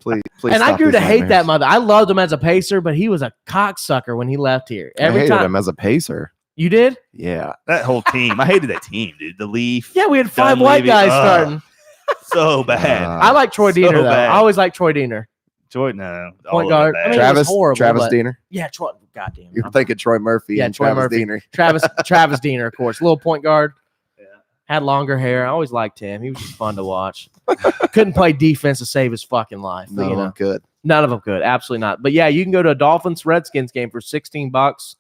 Please. And I stop grew these to hate that nightmares. mother. I loved him as a Pacer, but he was a cocksucker when he left here. I Every hated time him as a pacer. you did, Yeah. That whole team, I hated that team, dude. The Leaf, yeah, we had 5 white Dunleavy, guys ugh. starting. so bad. I like Troy so Diener though. bad. I always like Troy Diener. Jordan, no, Point all guard. of it I bad. mean, it was horrible, Travis but- Diener. Yeah, Troy. Goddamn. You're thinking Troy Murphy Yeah, and Troy Travis Murphy. Diener. Travis Diener, of course, little point guard. Had longer hair. I always liked him. He was just fun to watch. Couldn't play defense to save his fucking life. But, No, you know, good. none of them could. Absolutely not. But yeah, you can go to a Dolphins Redskins game for $16.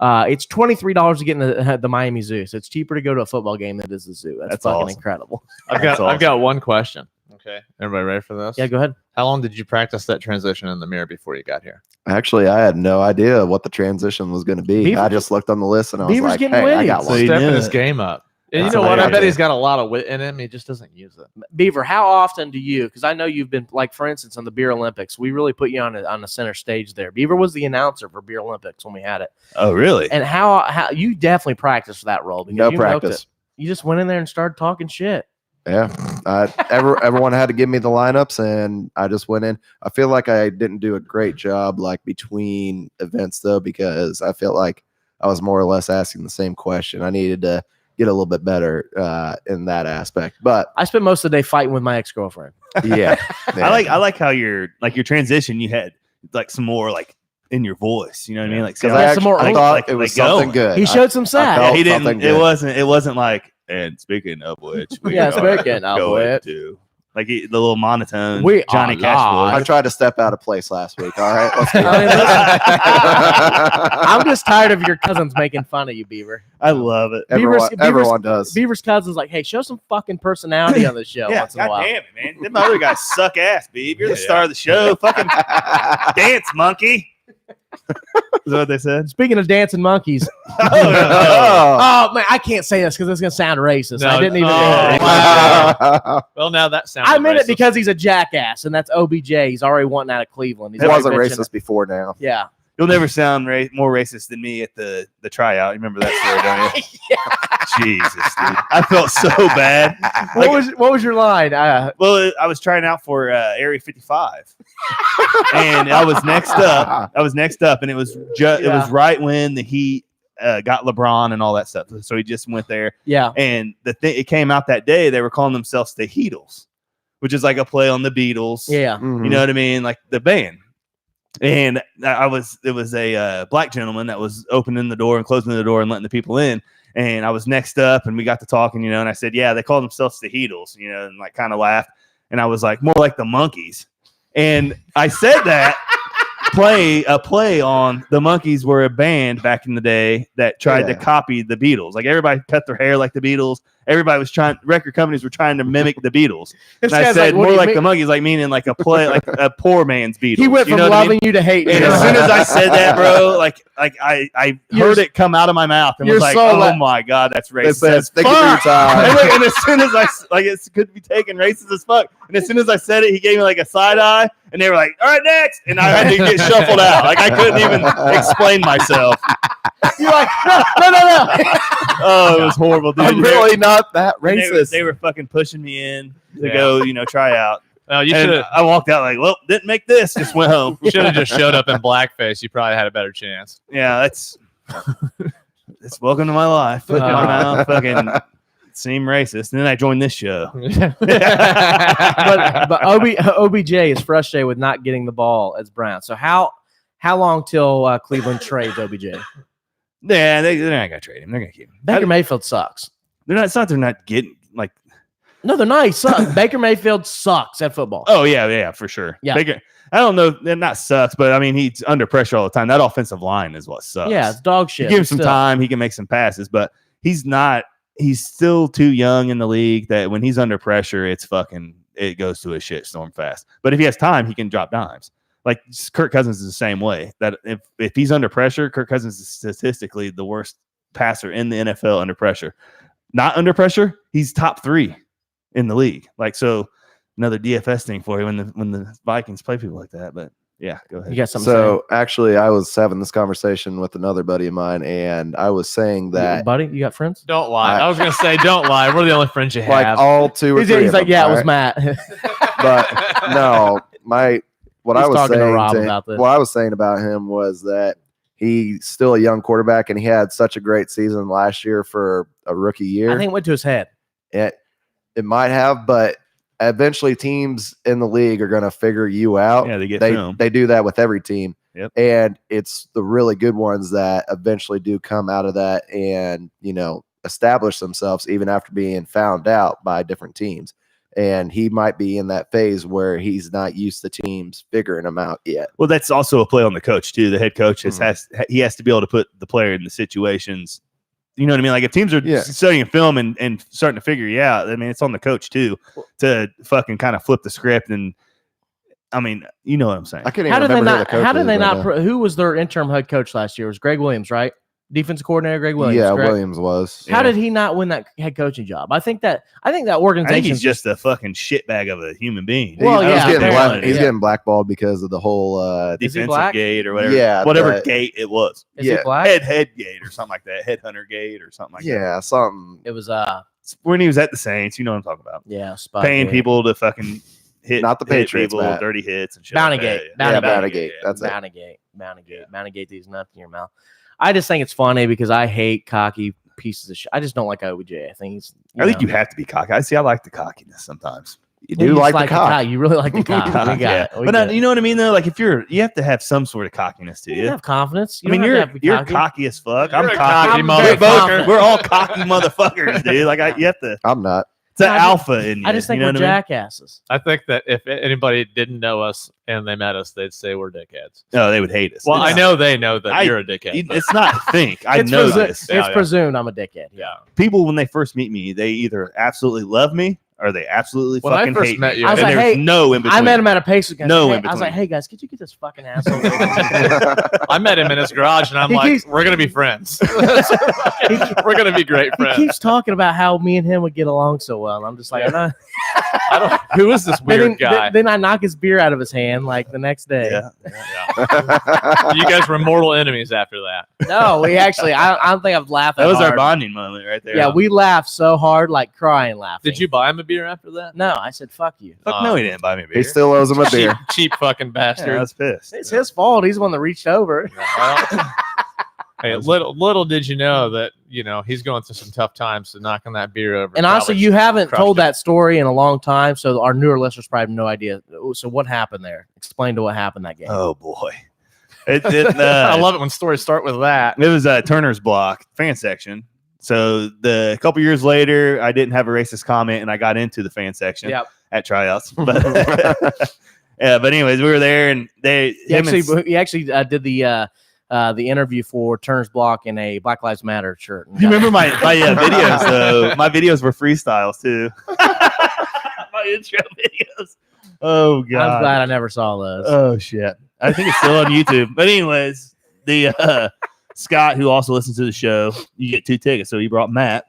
It's $23 to get in the Miami Zoo. So it's cheaper to go to a football game than it is the zoo. That's That's fucking awesome. incredible. I've That's got one question. Okay, everybody ready for this? Yeah, go ahead. How long did you practice that transition in the mirror before you got here? Actually, I had no idea what the transition was going to be. Beaver- I just looked on the list and I was Beaver's like, getting hey, I witty. got So one. you Stepping knew his it. game up. And That's you know what? I bet amazing. he's got a lot of wit in him. He just doesn't use it. Beaver, how often do you, because I know you've been, like, for instance, on the Beer Olympics, we really put you on the center stage there. Beaver was the announcer for Beer Olympics when we had it. Oh, really? And how you definitely practiced for that role. Because No you milked practice. it. You just went in there and started talking shit. Yeah. Everyone had to give me the lineups and I just went in. I feel like I didn't do a great job like between events though, because I felt like I was more or less asking the same question. I needed to get a little bit better in that aspect. But I spent most of the day fighting with my ex-girlfriend. yeah. Yeah. I like how your transition, you had like some more like in your voice. You know what I mean? Like, Because so I, Yeah, some more actually, I oomph. thought like- it was like something go. good. He showed some sass. felt- he something didn't. good. It wasn't like. And speaking of which, we Yeah, are speaking of going which. to like the little monotone We Johnny are Cash live. I voice. tried to step out of place last week. All right. Let's I mean, go. I'm just tired of your cousins making fun of you, Beaver. I love it. Everyone does. Beaver's cousin's like, hey, show some fucking personality on the show Yeah, once in a while. goddamn it, man. Them other guys suck ass, Beeb. You're the star of the show. Fucking dance, monkey. Is that what they said? Speaking of dancing monkeys, Oh. oh man, I can't say this because it's gonna sound racist. No, I didn't even. oh, Wow. Well, now that sounds. I meant it because he's a jackass, and that's OBJ. He's already wanting out of Cleveland. He's It already wasn't bitching. racist before now. Yeah, You'll never sound more racist than me at the tryout. You remember that story, don't you? Jesus, dude. I felt so bad. What was your line? Well, I was trying out for Area 55, and I was next up. And it was it was right when the Heat got LeBron and all that stuff. So he just went there. Yeah. And it came out that day. They were calling themselves the Heatles, which is like a play on the Beatles. Yeah. You know what I mean? Like the band. And it was a black gentleman that was opening the door and closing the door and letting the people in. And I was next up, and we got to talking, and I said, yeah, they call themselves the Heatles, and like kind of laughed. And I was like, more like the Monkeys. And I said that play on the Monkeys were a band back in the day that tried to copy the Beatles. Like everybody cut their hair like the Beatles. Everybody was record companies were trying to mimic the Beatles. And I said more like the Monkeys, like meaning like a play, like a poor man's Beatles. He went from loving you to hating you. And as soon as I said that, bro, like I heard it come out of my mouth and was like, oh my God, that's racist. And as soon as it could be taken racist as fuck. And as soon as I said it, he gave me like a side eye, and they were like, all right, next. And I had to get shuffled out. Like I couldn't even explain myself. You're like, no. Oh, it was horrible, dude. I'm really not that racist. They were fucking pushing me in to go, try out. You should. I walked out like, well, didn't make this. Just went home. You should have just showed up in blackface. You probably had a better chance. Yeah, that's welcome to my life. Fucking seem racist. And then I joined this show. but OBJ is frustrated with not getting the ball as Brown. So how long till Cleveland trades OBJ? Yeah, they're not gonna trade him. They're gonna keep him. Baker Mayfield sucks. They're not. It's not. They're not getting like. No, they're not. He sucks. Baker Mayfield sucks at football. Oh yeah, for sure. Yeah. Baker. I don't know. They're not sucks, but I mean he's under pressure all the time. That offensive line is what sucks. Yeah, it's dog shit. You give him some time, he can make some passes, but he's not. He's still too young in the league that when he's under pressure, it goes to a shitstorm fast. But if he has time, he can drop dimes. Like Kirk Cousins is the same way. That if he's under pressure, Kirk Cousins is statistically the worst passer in the NFL under pressure. Not under pressure, he's top 3 in the league. Like so, another DFS thing for you when the Vikings play people like that. But yeah, go ahead. You got something? So actually, I was having this conversation with another buddy of mine, and I was saying that buddy, you got friends? Don't lie. I was gonna say, don't lie. We're the only friends you have. Like all 2 or 3. He's like, yeah, it was Matt. But no, what I was saying about him was that he's still a young quarterback, and he had such a great season last year for a rookie year. I think it went to his head. It might have, but eventually teams in the league are going to figure you out. Yeah, they do that with every team. Yep. And it's the really good ones that eventually do come out of that and, establish themselves even after being found out by different teams. And he might be in that phase where he's not used to teams figuring him out yet. Well, that's also a play on the coach too. The head coach has to be able to put the player in the situations. You know what I mean? Like if teams are studying film and starting to figure you out, I mean, it's on the coach too to fucking kind of flip the script. And I mean, you know what I'm saying? I can't even remember how did they not? Who was their interim head coach last year? It was Greg Williams, right? Defensive coordinator Greg Williams. Yeah, correct? Williams was. How did he not win that head coaching job? I think that organization. I think he's just a fucking shitbag of a human being. Well, He's getting blackballed because of the whole defensive gate or whatever. Yeah, whatever gate it was. Is he black? Head gate or something like that. Headhunter gate or something like that. Yeah, something. It was when he was at the Saints. You know what I'm talking about? Yeah, paying people to fucking hit, not the Patriots, people, dirty hits and shit. Bounty gate. Bounty gate. That's Bounty gate. Bounty gate these nuts in your mouth. I just think it's funny because I hate cocky pieces of shit. I just don't like OBJ. I think he's. I think you have to be cocky. I like the cockiness sometimes. You do like the cock. You really like the cock. We got it. But you know what I mean though. Like you have to have some sort of cockiness to you. You have confidence. You're cocky as fuck. I'm cocky motherfucker. We're all cocky motherfuckers, dude. Like you have to. I'm not. It's an alpha in you. I just think we're jackasses. I think that if anybody didn't know us and they met us, they'd say we're dickheads. No, they would hate us. Well, I know they know that you're a dickhead. It's not think. I know this. It's presumed I'm a dickhead. Yeah. People, when they first meet me, they either absolutely love me or they absolutely When I fucking first hate met me. you, I was And like, there's hey, no in between. I met him at a Pacers game. No Hey, in I was like, between. hey guys, could you get this fucking asshole? I met him in his garage, and I'm He like, keeps- we're gonna be friends. We're gonna be great He friends. keeps talking about how me and him would get along so well. And I'm just like, I don't. Who is this weird guy? Then I knock his beer out of his hand like the next day. Yeah. You guys were mortal enemies after that. No, we actually, I don't think I've laughed. That was our hard. bonding moment right there. Yeah, we laughed so hard, like crying laughing. Did you buy him a beer after that? No, I said, fuck you. Fuck no, he didn't buy me a beer. He still owes him a beer. Cheap fucking Yeah, bastard. I was pissed. It's his fault. He's the one that reached over. Well, hey, little did you know that he's going through some tough times, so knocking that beer over. And honestly, probably you haven't crushed told it. that story in a long time, so our newer listeners probably have no idea. So what happened there? Explain to what happened that game. Oh boy. I love it when stories start with that. It was Turner's Block fan section. So a couple years later, I didn't have a racist comment, and I got into the fan section Yep. at tryouts. But yeah, but anyways, we were there, and He actually did the interview for Turner's Block in a Black Lives Matter shirt. you remember my videos though? My videos were freestyles too. My intro videos. Oh god. I'm glad I never saw those. Oh shit. I think it's still on YouTube. But anyways, the Scott, who also listens to the show, you get 2 tickets. So he brought Matt,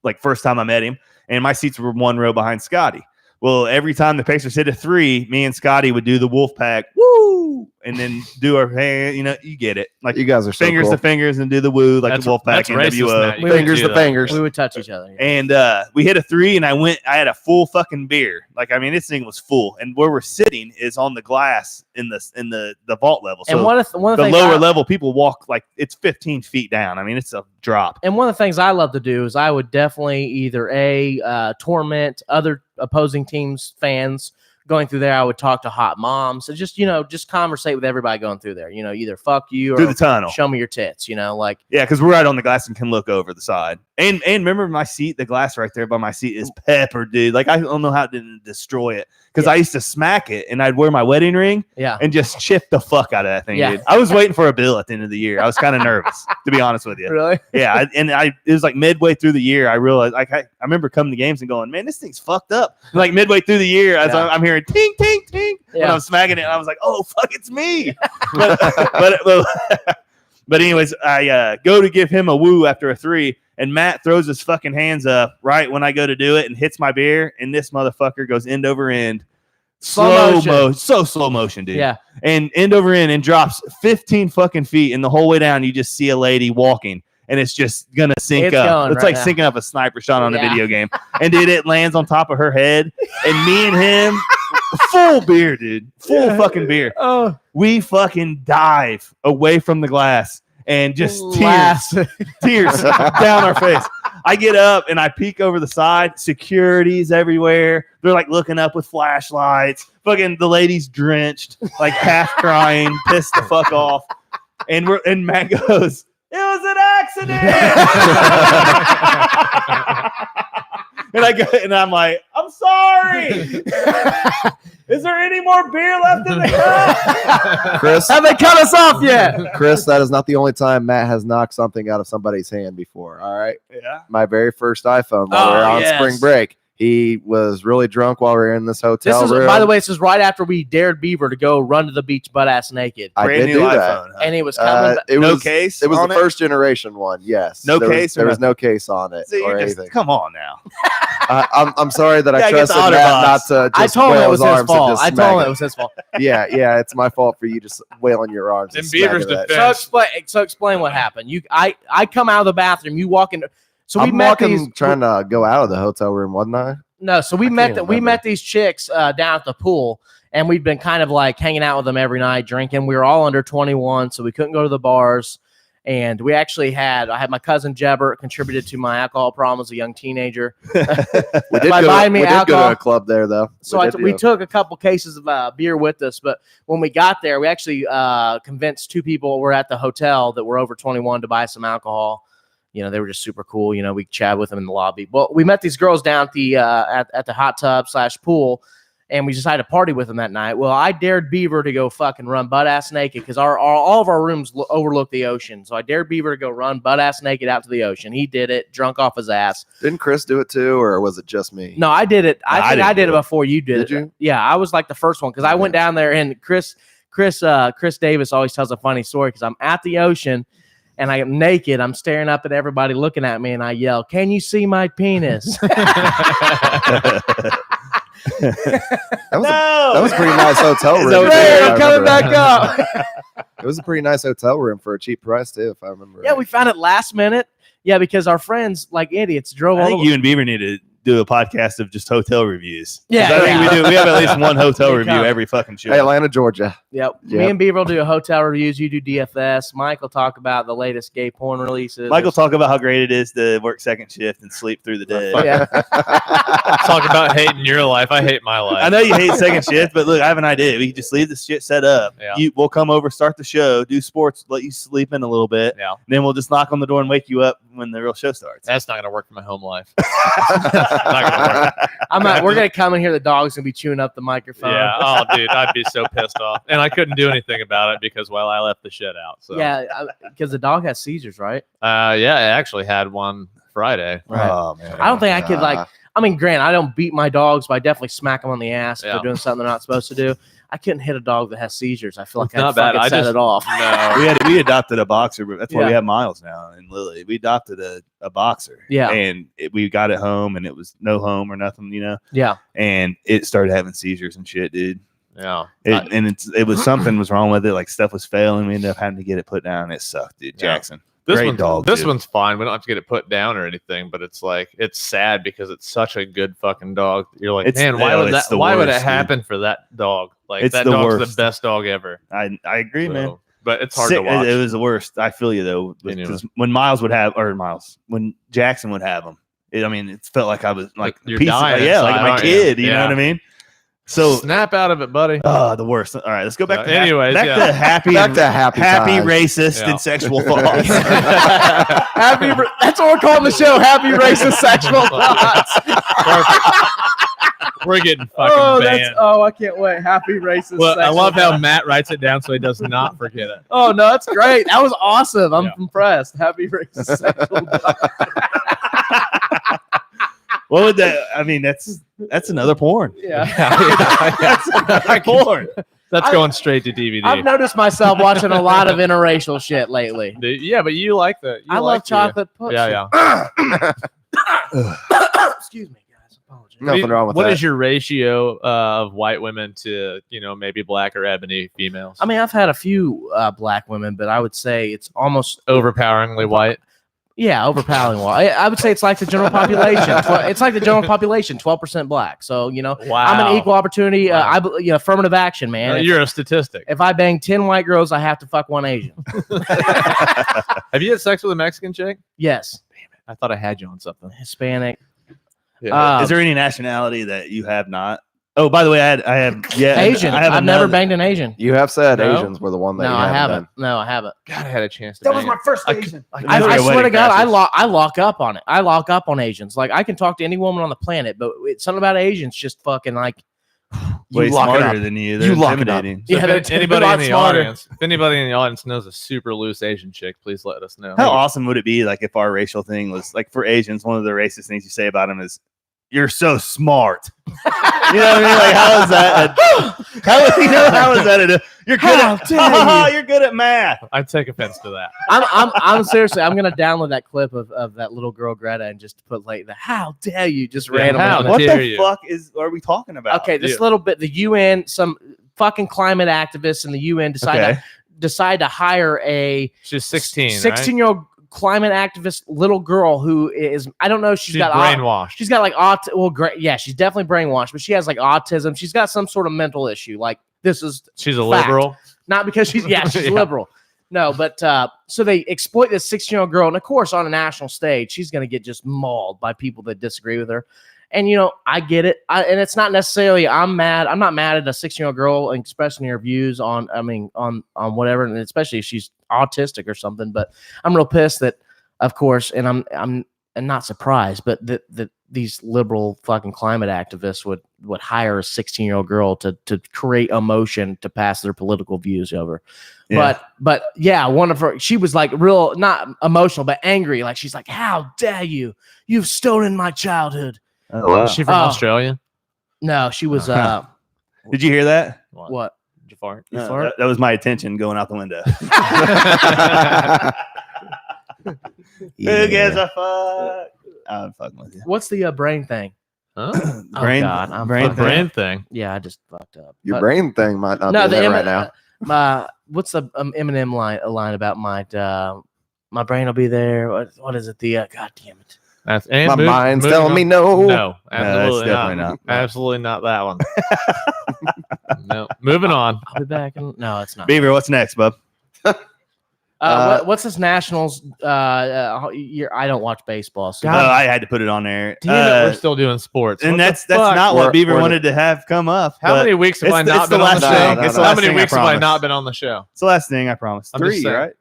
like first time I met him, and my seats were 1 row behind Scotty. Well, every time the Pacers hit a 3, me and Scotty would do the wolf pack, woo, and then do our hand, you get it. Like You guys are so fingers cool. to fingers and do the woo, like the wolf pack That's racist, NWO. Matt. You can't Fingers do to that. fingers. We would touch each other. And we hit a 3, and I had a full fucking beer. Like, I mean, this thing was full. And where we're sitting is on the glass in the vault level. So And one of the the things lower level people walk like it's 15 feet down. I mean, it's a drop. And one of the things I love to do is I would definitely either torment other opposing teams fans going through there. I would talk to hot moms and just conversate with everybody going through there. Either fuck you Through or the tunnel. show me your tits. Like Yeah, because we're right on the glass and can look over the side. And remember my seat, the glass right there by my seat is peppered, dude. Like, I don't know how it didn't destroy it. Because I used to smack it, and I'd wear my wedding ring and just chip the fuck out of that thing, Yeah. dude. I was waiting for a bill at the end of the year. I was kind of nervous, to be honest with you. Really? Yeah, it was like midway through the year, I realized, like, I remember coming to games and going, man, this thing's fucked up. Like, midway through the year, as Yeah. I'm hearing ting, ting, ting, when Yeah. I'm smacking it, and I was like, oh, fuck, it's me. But anyways, I go to give him a woo after a 3, and Matt throws his fucking hands up right when I go to do it and hits my beer, and this motherfucker goes end over end. Slow motion. So slow motion, dude. Yeah. And end over end and drops 15 fucking feet, and the whole way down, you just see a lady walking, and it's just gonna sink It's up. going It's right like now. sinking up a sniper shot on a Yeah. video game. And dude, it lands on top of her head, and me and him, full beer, dude, full fucking beer. Oh, We fucking dive away from the glass and just Laugh. tears down our face. I get up and I peek over the side. Security's everywhere. They're like looking up with flashlights. Fucking the lady's drenched, like half crying, pissed the fuck off. And Matt goes, "It was an accident." And I'm like, "I'm sorry. Is there any more beer left in the cup?" Chris, have they cut us off yet? Chris, that is not the only time Matt has knocked something out of somebody's hand before. All right. Yeah. My very first iPhone while we were on yes. spring break. He was really drunk while we were in this hotel This is, room. by the way, this is right after we dared Beaver to go run to the beach butt ass naked, I Brand did new do iPhone. that. Huh? and he was coming. It No was case It was on the it? first generation one. Yes. No There case or There was no case on it See, or you just- anything. come on now. I'm sorry that Yeah, I I get the trusted Matt not OtterBox. to. I Just told him wail it was his arms and fault. just I smack told him it was his fault. Yeah, it's my fault for you just wailing your arms. In and Beaver's smacking that. defense, So explain what happened. I come out of the bathroom. You walk in. So we I'm met walking, these. trying to go out of the hotel room, wasn't I? No, so we I met can't we remember. met these chicks down at the pool, and we'd been kind of like hanging out with them every night, drinking. We were all under 21, so we couldn't go to the bars. And we actually I had my cousin Jebber contributed to my alcohol problem as a young teenager. We did, By go, buying me we did go alcohol. to a club there, though. So we took a couple cases of beer with us, but when we got there, we actually convinced 2 people who were at the hotel that were over 21 to buy some alcohol. They were just super cool. We chatted with them in the lobby. Well, we met these girls down at the at the hot tub /pool, and we decided to party with him that night. Well, I dared Beaver to go fucking run butt ass naked because all of our rooms overlook the ocean. So I dared Beaver to go run butt ass naked out to the ocean. He did it, drunk off his ass. Didn't Chris do it too, or was it just me? No, I did it. I think I did it before you did. Did you? Yeah, I was like the first one because I went down there, and Chris Davis always tells a funny story because I'm at the ocean and I am naked. I'm staring up at everybody looking at me, and I yell, "Can you see my penis?" That was a pretty nice hotel room. I'm coming back up. It was a pretty nice hotel room for a cheap price too, if I remember. Yeah, we found it last minute. Yeah, because our friends, like idiots, drove I all think the you and Beaver need to do a podcast of just hotel reviews. Yeah, 'Cause I think we do. We have at least one hotel They review come. every fucking show. Hey, Atlanta, Georgia. Yep. Me Yep. and Beaver will do a hotel reviews. You do DFS. Mike will talk about the latest gay porn releases. Michael talk about how great it is to work second shift and sleep through the day. Yeah. Talk about hating your life. I hate my life. I know you hate second shift, but look, I have an idea. We can just leave this shit set up. Yeah. We'll come over, start the show, do sports, let you sleep in a little bit. Yeah. Then we'll just knock on the door and wake you up when the real show starts. That's not going to work for my home life. Not gonna work. We're gonna come in here. The dog's gonna be chewing up the microphone. Yeah. Oh, dude, I'd be so pissed off, and I couldn't do anything about it because I left the shit out. So Yeah, because the dog has seizures, right? yeah, I actually had one Friday. Right. Oh man. I don't think I could I mean, Grant, I don't beat my dogs, but I definitely smack them on the ass if Yeah. they're doing something they're not supposed to do. I couldn't hit a dog that has seizures. I feel like It's not I'd bad. fucking I set just- it off. No. We adopted a boxer, but that's why we Yeah. have Miles now and Lily. We adopted a boxer. Yeah. And we got it home and it was no home or nothing, Yeah. and it started having seizures and shit, dude. Yeah. It was something was wrong with it, like stuff was failing. We ended up having to get it put down. It sucked, dude. Yeah. Jackson. This Great dog. This dude. one's fine. We don't have to get it put down or anything, but it's like it's sad because it's such a good fucking dog. You're like, man, why would that? Why would it happen for that dog? Like It's that the dog's worst. the best dog ever. I agree, man. So, but it's hard to watch. It was the worst. I feel you though, because when when Jackson would have them, it felt like I was like You're a piece of- dying yeah, like inside, my aren't you? kid. You know Yeah. what I mean? So Snap out of it, buddy. the worst. All right, let's go back. So to anyways, back yeah. to happy, Back to happy times. racist, Yeah. and sexual thoughts. That's what we're calling the show. Happy racist sexual thoughts. We're getting fucking banned. I can't wait. Happy racist. Well, I sexual love how thoughts. Matt writes it down so he does not forget it. Oh no, that's great. That was awesome. I'm Yeah. impressed. Happy racist sexual thoughts. What would that? That's another porn. Yeah. That's another porn. That's going straight to DVD. I've noticed myself watching a lot of interracial shit lately. Yeah, but you like that. I love chocolate pussy. Yeah. Excuse me, guys. Apologies. Nothing wrong with What that. is your ratio of white women to maybe black or ebony females? I mean, I've had a few black women, but I would say it's almost overpoweringly white. overpowering. I would say it's like the general population. It's like the general population, 12% black. So Wow. I'm an equal opportunity. Wow. Affirmative action, man. You're a statistic. If I bang 10 white girls, I have to fuck one Asian. Have you had sex with a Mexican chick? Yes, I thought I had you on something. Hispanic. Yeah. Is there any nationality that you have not? Oh, by the way, I have. Yeah, Asian. I have I've never another- banged an Asian. You have said No? Asians were the one that No, you I haven't haven't. No, I haven't. God, I had a chance to. That was bang my it. first I Asian. Those I are your swear to wedding God, crashers. I lock up on it. I lock up on Asians. Like I can talk to any woman on the planet, but it's something about Asians just fucking like you way lock it smarter up. than you. They're You lock it up. intimidating. So Yeah, if they're anybody a in lot the smarter. audience, if anybody in the audience knows a super loose Asian chick, please let us know. How awesome would it be, like, if our racial thing was like for Asians? One of the racist things you say about them is, "You're so smart." You know what I mean? Like, how is that? How is that? You're good at you're good at math. I'd take offense to that. I'm seriously. I'm gonna download that clip of that little girl Greta and just put like the "How dare you" just Yeah, randomly. how on it. What dare the you. fuck are we talking about? Okay, this Yeah. little bit. The UN, some fucking climate activists in the UN decide to hire a She's 16. 16-year-old climate activist little girl who is, I don't know, She's got brainwashed. she's got like great, yeah, she's definitely brainwashed, but she has like autism. She's got some sort of mental issue. Like this is She's a fact. liberal. Not because she's she's Yeah. liberal. No, but so they exploit this 16-year-old girl, and of course on a national stage, she's gonna get just mauled by people that disagree with her. And I get it. And it's not necessarily I'm not mad at a 16-year-old girl expressing her views on whatever, and especially if she's autistic or something. But I'm real pissed that, of course, and I'm and not surprised, but that these liberal fucking climate activists would hire a 16-year-old girl to create emotion to pass their political views over. Yeah. But yeah, one of her, she was like real, not emotional, but angry. Like she's like, "How dare you? You've stolen my childhood." Oh, wow. Is she from Australia? No, she was. Did you hear that? What? Did you fart? You No, fart? that was my attention going out the window. Who gives a fuck? I'm fucking with you. What's the brain thing? Huh? Brain, God, I'm brain, fucking- Brain thing. Yeah, I just fucked up. Your But- brain thing might not No, be the there right now. What's the Eminem line about my brain will be there? What is it? The God damn it! That's, and My mind's moving telling on. me no. No, absolutely definitely not. not. Absolutely not that one. No. Moving on. I'll be back. No, it's not. Beaver, what's next, bub? What's this Nationals? I don't watch baseball. So I had to put it on there. Damn it, we're still doing sports. And What the that's fuck? not what Beaver we're- wanted to have come up. How but many weeks have I it's not the been on the last show? thing. It's the How last many thing, I weeks have I promise. not been on the show? It's the last thing, I promise. I'm just 3, saying. right?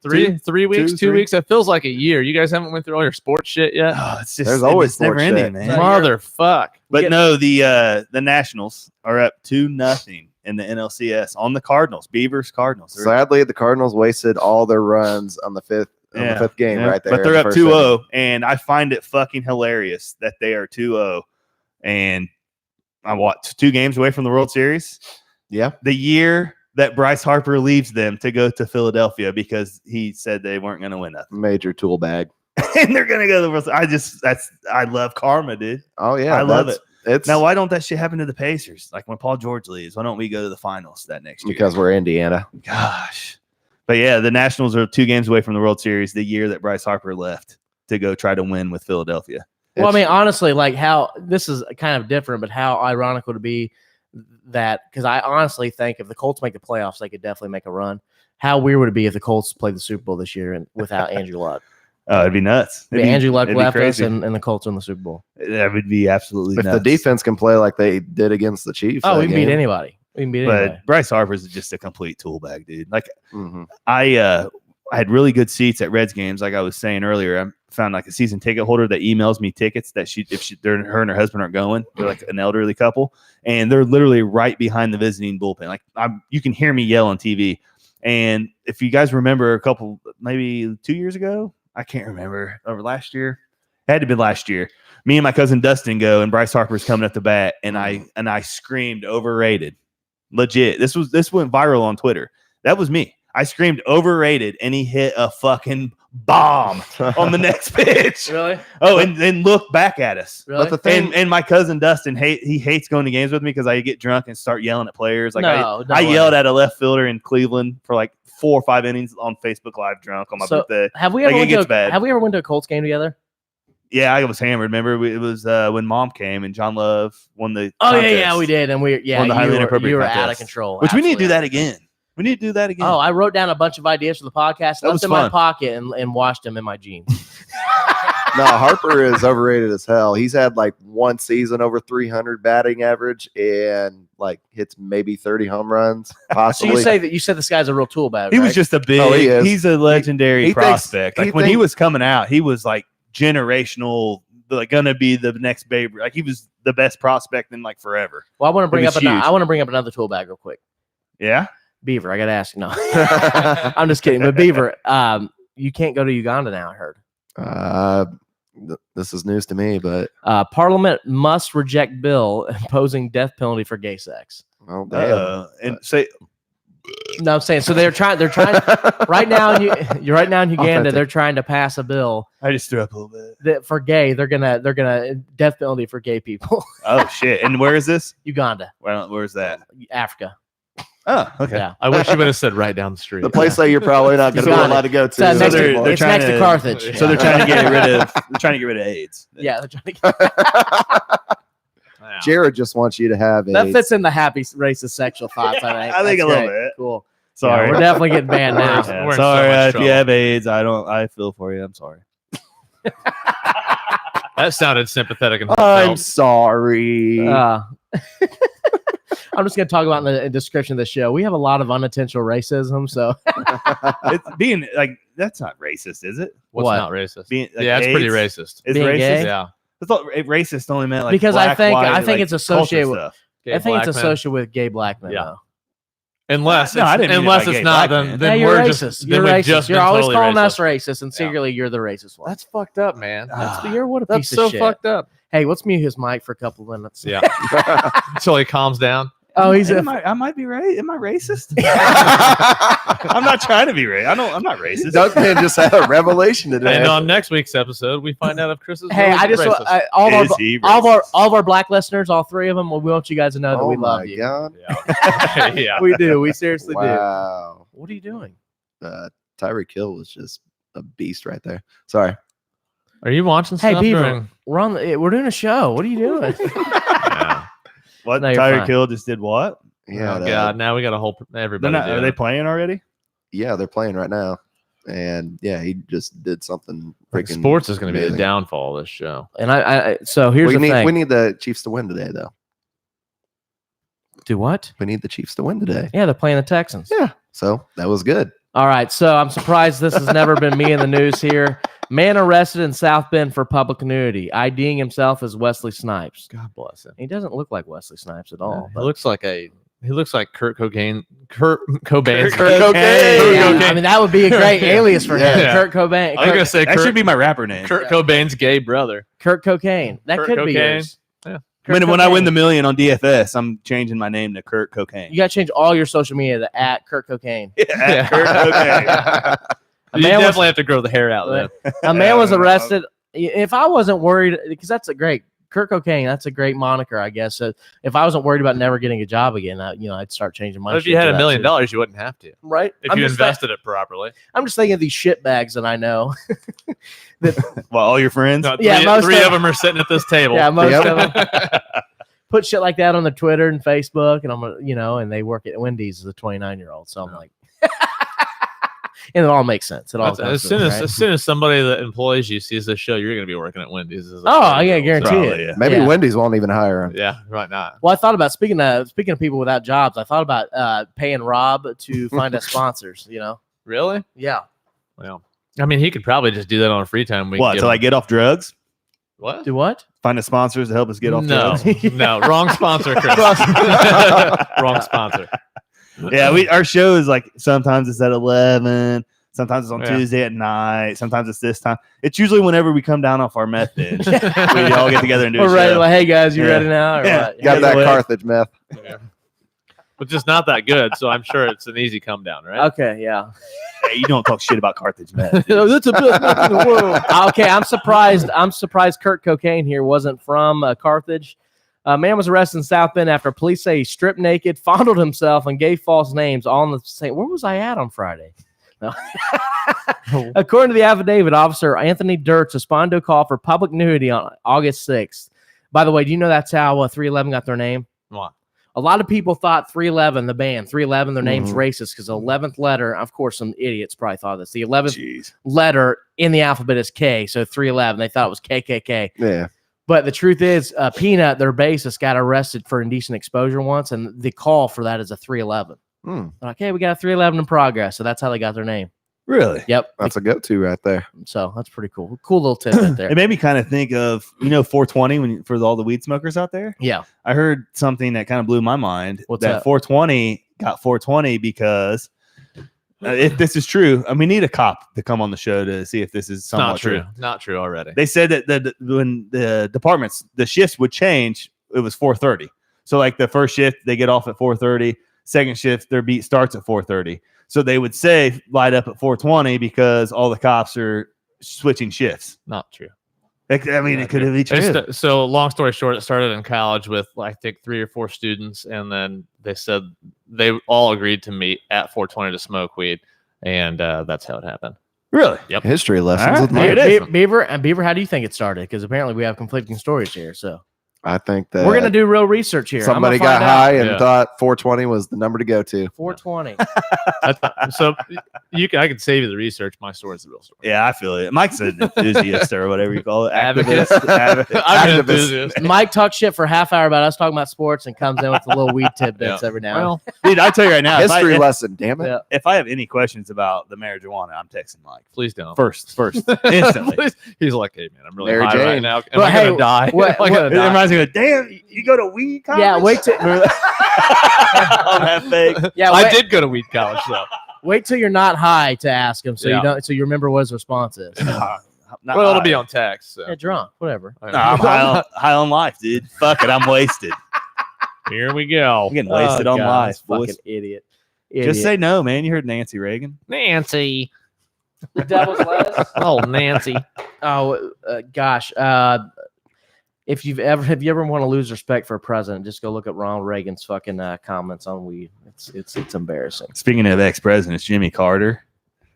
Three weeks, 2 3? weeks. It feels like a year. You guys haven't went through all your sports shit yet. Oh, it's just There's always it's never sports ending, shit. man. Motherfuck. But no, the Nationals are up 2-0 in the NLCS on the Cardinals. Beavers Cardinals. Sadly, the Cardinals wasted all their runs on the fifth game right there. But they're in up the first 2-0, inning. and I find it fucking hilarious that they are 2-0. And I'm 2 games away from the World Series. Yeah. The year that Bryce Harper leaves them to go to Philadelphia because he said they weren't going to win nothing. Major tool bag. And they're going to go to the World Series. I love karma, dude. Oh yeah, I love it. It's Now, why don't that shit happen to the Pacers? Like when Paul George leaves, why don't we go to the finals that next year? because we're Indiana. Gosh. But yeah, the Nationals are 2 games away from the World Series the year that Bryce Harper left to go try to win with Philadelphia. Well, I mean, honestly, like how this is kind of different, but how ironic would it be that? Because I honestly think if the Colts make the playoffs, they could definitely make a run. How weird would it be if the Colts played the Super Bowl this year and without Andrew Luck? Oh, it'd be nuts. Andrew Luck it'd be left us, crazy. and the Colts win the Super Bowl. That would be absolutely If nuts. the defense can play like they did against the Chiefs, Oh, that we can beat game. anybody. We can beat anybody. But Bryce Harper's just a complete tool bag, dude. Like Mhm. I had really good seats at Reds games. Like I was saying earlier, I found like a season ticket holder that emails me tickets that her and her husband aren't going. They're like an elderly couple, and they're literally right behind the visiting bullpen. Like you can hear me yell on TV. And if you guys remember maybe 2 years ago, I can't remember, over last year, it had to be last year. Me and my cousin Dustin go, and Bryce Harper's coming up the bat, and I screamed overrated. Legit. This went viral on Twitter. That was me. I screamed overrated, and he hit a fucking bomb on the next pitch. Really? Oh, and then look back at us. Really? But the thing, And my cousin Dustin, he hates going to games with me because I get drunk and start yelling at players. Like No I way. yelled at a left fielder in Cleveland for like 4 or 5 innings on Facebook Live drunk on my So, birthday. Have we Like, ever it went to gets bad. Have we ever went to a Colts game together? Yeah, I was hammered. Remember, it was when Mom came and John Love won the. Oh contest, yeah, we did, and Won the highly inappropriate you were out of contest. control. Which we need to do Absolutely. that again. We need to do that again. Oh, I wrote down a bunch of ideas for the podcast, That left was them in my fun. pocket, and washed them in my jeans. no, Harper is overrated as hell. He's had like one season over 300 batting average and like hits maybe 30 home runs, So possibly. you said this guy's a real tool bag. he right? was just a big. Oh, he is. He's a legendary he thinks- prospect. he Like when he thinks- was coming out, he was like generational. Like gonna be the next Babe. Like he was the best prospect in like forever. Well, I want to bring It up was huge. I want to bring up another tool bag real quick. Yeah. Beaver, I got to ask. No, I'm just kidding. But Beaver, you can't go to Uganda now. I heard. This is news to me, but Parliament must reject bill imposing death penalty for gay sex. well, damn. And say No, I'm saying so. They're trying right now. You're right now in Uganda. Authentic. They're trying to pass a bill I just threw up a little bit. that for gay. They're gonna death penalty for gay people. Oh shit! And where is this? Uganda, Well, where's that? Africa. Oh, okay. Yeah. I wish you would have said right down the street. The place that you're probably not going to be allowed to go to. So next, they're- to, they're it's next trying to to- Carthage. So they're trying to get rid of AIDS. Yeah, they're trying to Yeah. Jared just wants you to have that a fits in the happy racist sexual thoughts. I think. I think That's a little great. bit. Cool. Sorry. Yeah, we're definitely getting banned now. Yeah, We're in so sorry much if trouble. you have AIDS. I feel for you. I'm sorry. That sounded sympathetic and I'm heartfelt. sorry. All I'm just going to talk about in the description of the show. We have a lot of unintentional racism. So It's being like, that's not racist, is it? What's What? not racist? Being, like, Yeah, it's pretty AIDS racist. Is Being racist? gay? Yeah. I thought racist only meant like Because I black, think- white, I think like, it's associated culture with- stuff. Gay I think it's black men. associated with gay black men. Yeah. Though. Unless No, I it's, didn't mean it unless by it's gay not, black then, men. then you're we're racist. just You're then we've racist. just You're been always totally calling racist. us racist, and secretly you're the racist one. That's fucked up, man. You're what a That's piece so of shit. fucked up. Hey, let's mute his mic for a couple of minutes. Yeah. Until he calms down. Oh, he's a. I might be right. Am I racist? I'm not trying to be racist. I'm not racist. Dunkman just had a revelation today. And on next week's episode, we find out if Chris is Hey, really I just racist. all of Is he all of our black listeners, all three of them. We want you guys to know that Oh we my love you. God. Yeah. Yeah. We do. We seriously do. Wow. What are you doing? Tyreek Hill was just a beast right there. Sorry. Are you watching Hey, stuff Beaver, during- we're doing a show. What are you doing? Yeah. What? No, you're Tyreek fine. Hill just did what? Yeah. Oh, God. Now we got a whole everybody. Are doing they it. playing already? Yeah, they're playing right now. And yeah, he just did something freaking Sports is going to be the amazing. downfall of this show. And I so here's the thing. We need the Chiefs to win today, though. Do what? We need the Chiefs to win today. Yeah, they're playing the Texans. Yeah. So that was good. All right, so I'm surprised this has never been me in the news here. Man arrested in South Bend for public nudity, IDing himself as Wesley Snipes. God bless him. He doesn't look like Wesley Snipes at all. He looks like Kurt Cobain. Kurt Cobain. Cobain. I mean, that would be a great alias for him. Yeah. Kurt Cobain. I was going to say That should be my rapper name. Kurt Cobain's gay brother. Kurt Cocaine. That Kurt could be Cocaine. yours. Yeah. Kurt When I win Cocaine. the million on DFS, I'm changing my name to Kurt Cocaine. You got to change all your social media to @Kurt Cocaine. Yeah, Kurt Cocaine. A You man was- definitely have to grow the hair out then. A man was arrested. If I wasn't worried, because that's a great Kurt Cocaine, that's a great moniker, I guess. So if I wasn't worried about never getting a job again, I'd start changing my. But if shit you had to $1 that million, too. you wouldn't have to. Right? If I'm you just invested it properly. I'm just thinking of these shit bags that I know. Well, all your friends? No, Yeah, most three of- of them are sitting at this table. Yeah, most Yep. of them put shit like that on their Twitter and Facebook, and and they work at Wendy's as a 29-year-old. So I'm like, and it all makes sense. It all As comes to it, right? soon as somebody that employs you sees this show, you're going to be working at Wendy's. As a Oh, 30-year-old. yeah, guarantee Probably, it. yeah. Maybe Yeah. Wendy's won't even hire him. Yeah, right not. Well, I thought about speaking of people without jobs. I thought about paying Rob to find us sponsors. Really? Yeah. Well, I mean, he could probably just do that on free time. We What, could till give I him- get off drugs? what? Do what? Find the sponsors to help us get off No, drugs? no, wrong sponsor, Chris. Wrong sponsor. Yeah, our show is like sometimes it's at 11, sometimes it's on Yeah. Tuesday at night, sometimes it's this time. It's usually whenever we come down off our meth binge. We all get together and do a We're ready. show. Like, hey guys, you Yeah. ready now? Or Yeah. what? Got Yeah, that the way- Carthage meth. But just not that good, so I'm sure it's an easy come down, right? Okay, yeah. Hey, you don't talk shit about Carthage meth. That's the best meth in the world. Okay, I'm surprised. I'm surprised Kurt Cocaine here wasn't from Carthage. A man was arrested in South Bend after police say he stripped naked, fondled himself, and gave false names all in the same. Where was I at on Friday? No. According to the affidavit, Officer Anthony Dirks responded to a call for public nudity on August 6th. By the way, do you know that's how 311 got their name? What? A lot of people thought 311, the band, 311, their name's Mhm. racist because the 11th letter, of course, some idiots probably thought this. The 11th Jeez. letter in the alphabet is K, so 311. They thought it was KKK. Yeah. But the truth is, Peanut, their bassist, got arrested for indecent exposure once, and the call for that is a 311. Hmm. They're like, hey, we got a 311 in progress, so that's how they got their name. Really? Yep. That's a go-to right there. So that's pretty cool. Cool little tidbit there. It made me kind of think of, 420 for all the weed smokers out there. Yeah. I heard something that kind of blew my mind. What's that? that? 420 got 420 because if this is true, and we need a cop to come on the show to see if this is It's somewhat not true. Not true already. They said that when the departments, the shifts would change, it was 4:30. So like the first shift, they get off at 4:30. Second shift, their beat starts at 4:30. So they would say light up at 4:20 because all the cops are switching shifts. Not true. It could have each true. So long story short, it started in college with I think 3 or 4 students, and then they said they all agreed to meet at 4:20 to smoke weed, and that's how it happened. Really? Yep. History lessons All right. with There Mike. it is. Beaver, how do you think it started? Because apparently we have conflicting stories here. So I think that We're gonna do real research here. somebody I'm gonna got find high out. and thought 420 was the number to go to. 420. So I can save you the research. My story's the real story. Yeah, I feel it. Mike's an enthusiast or whatever you call it. Advocate. Advocate. I'm an Activist. enthusiast. Mike talks shit for a half hour about us talking about sports and comes in with a little weed tidbits every now and Well, Dude, I tell you right now, History lesson, damn it. Yeah. if I have any questions about the marijuana, I'm texting Mike. please don't. First, instantly. Please. He's like, hey man, I'm really Mary high Jane. right now. Am But I hey, gonna die? what- Am I gonna It die? reminds me of, damn, you go to weed college? Yeah, wait till On that fake. yeah, I wait, did go to weed college though. wait till you're not high to ask him, so Yeah. you don't, so you remember what his response is. Not Well, it'll be high. on text. So. Yeah, drunk, whatever. No, I'm high on life, dude. Fuck it, I'm wasted. Here we go. I'm getting wasted on God, life, this boys. fucking idiot. Just say no, man. You heard Nancy Reagan. Nancy. the devil's lettuce. Oh, Nancy. Oh gosh, if you ever want to lose respect for a president, just go look at Ronald Reagan's fucking comments on weed. It's embarrassing. Speaking of ex-presidents, Jimmy Carter,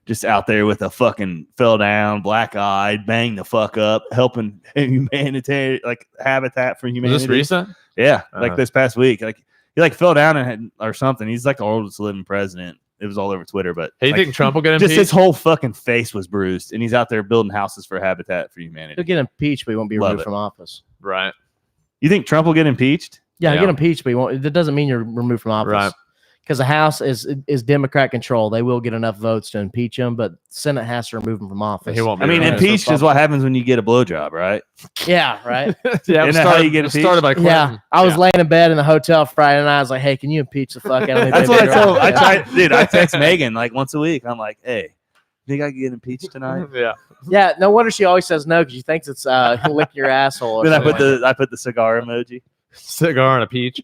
just out there with a fucking fell down, black-eyed, bang the fuck up, helping humanitarian, like Habitat for Is Humanity. this recent? Yeah, like Uh-huh. this past week. Like he like fell down and had, or something. He's like the oldest living president. It was all over Twitter, but Hey, you like, think Trump will get just impeached? his whole fucking face was bruised, and he's out there building houses for Habitat for He'll Humanity. get impeached, but he won't be Love removed it. from office. Right. You think Trump will get impeached? Yeah, Yeah. get impeached, but he won't. That doesn't mean you're removed from office. Right. Because the House is Democrat control. They will get enough votes to impeach him, but Senate has to remove him from office. He won't be I mean, removed. impeached is what happens when you get a blowjob, right? Yeah, right. Yeah, Isn't that how you get impeached? started by Clinton. Yeah, I was laying in bed in the hotel Friday, and I was like, "Hey, can you impeach the fuck out of me?" That's baby what I girl?" told. I Yeah. tried, dude. I text Megan like once a week. I'm like, hey, think I can get impeached tonight? Yeah. Yeah, no wonder she always says no because she thinks it's lick your asshole. Or Then I something put the cigar emoji. Cigar and a peach.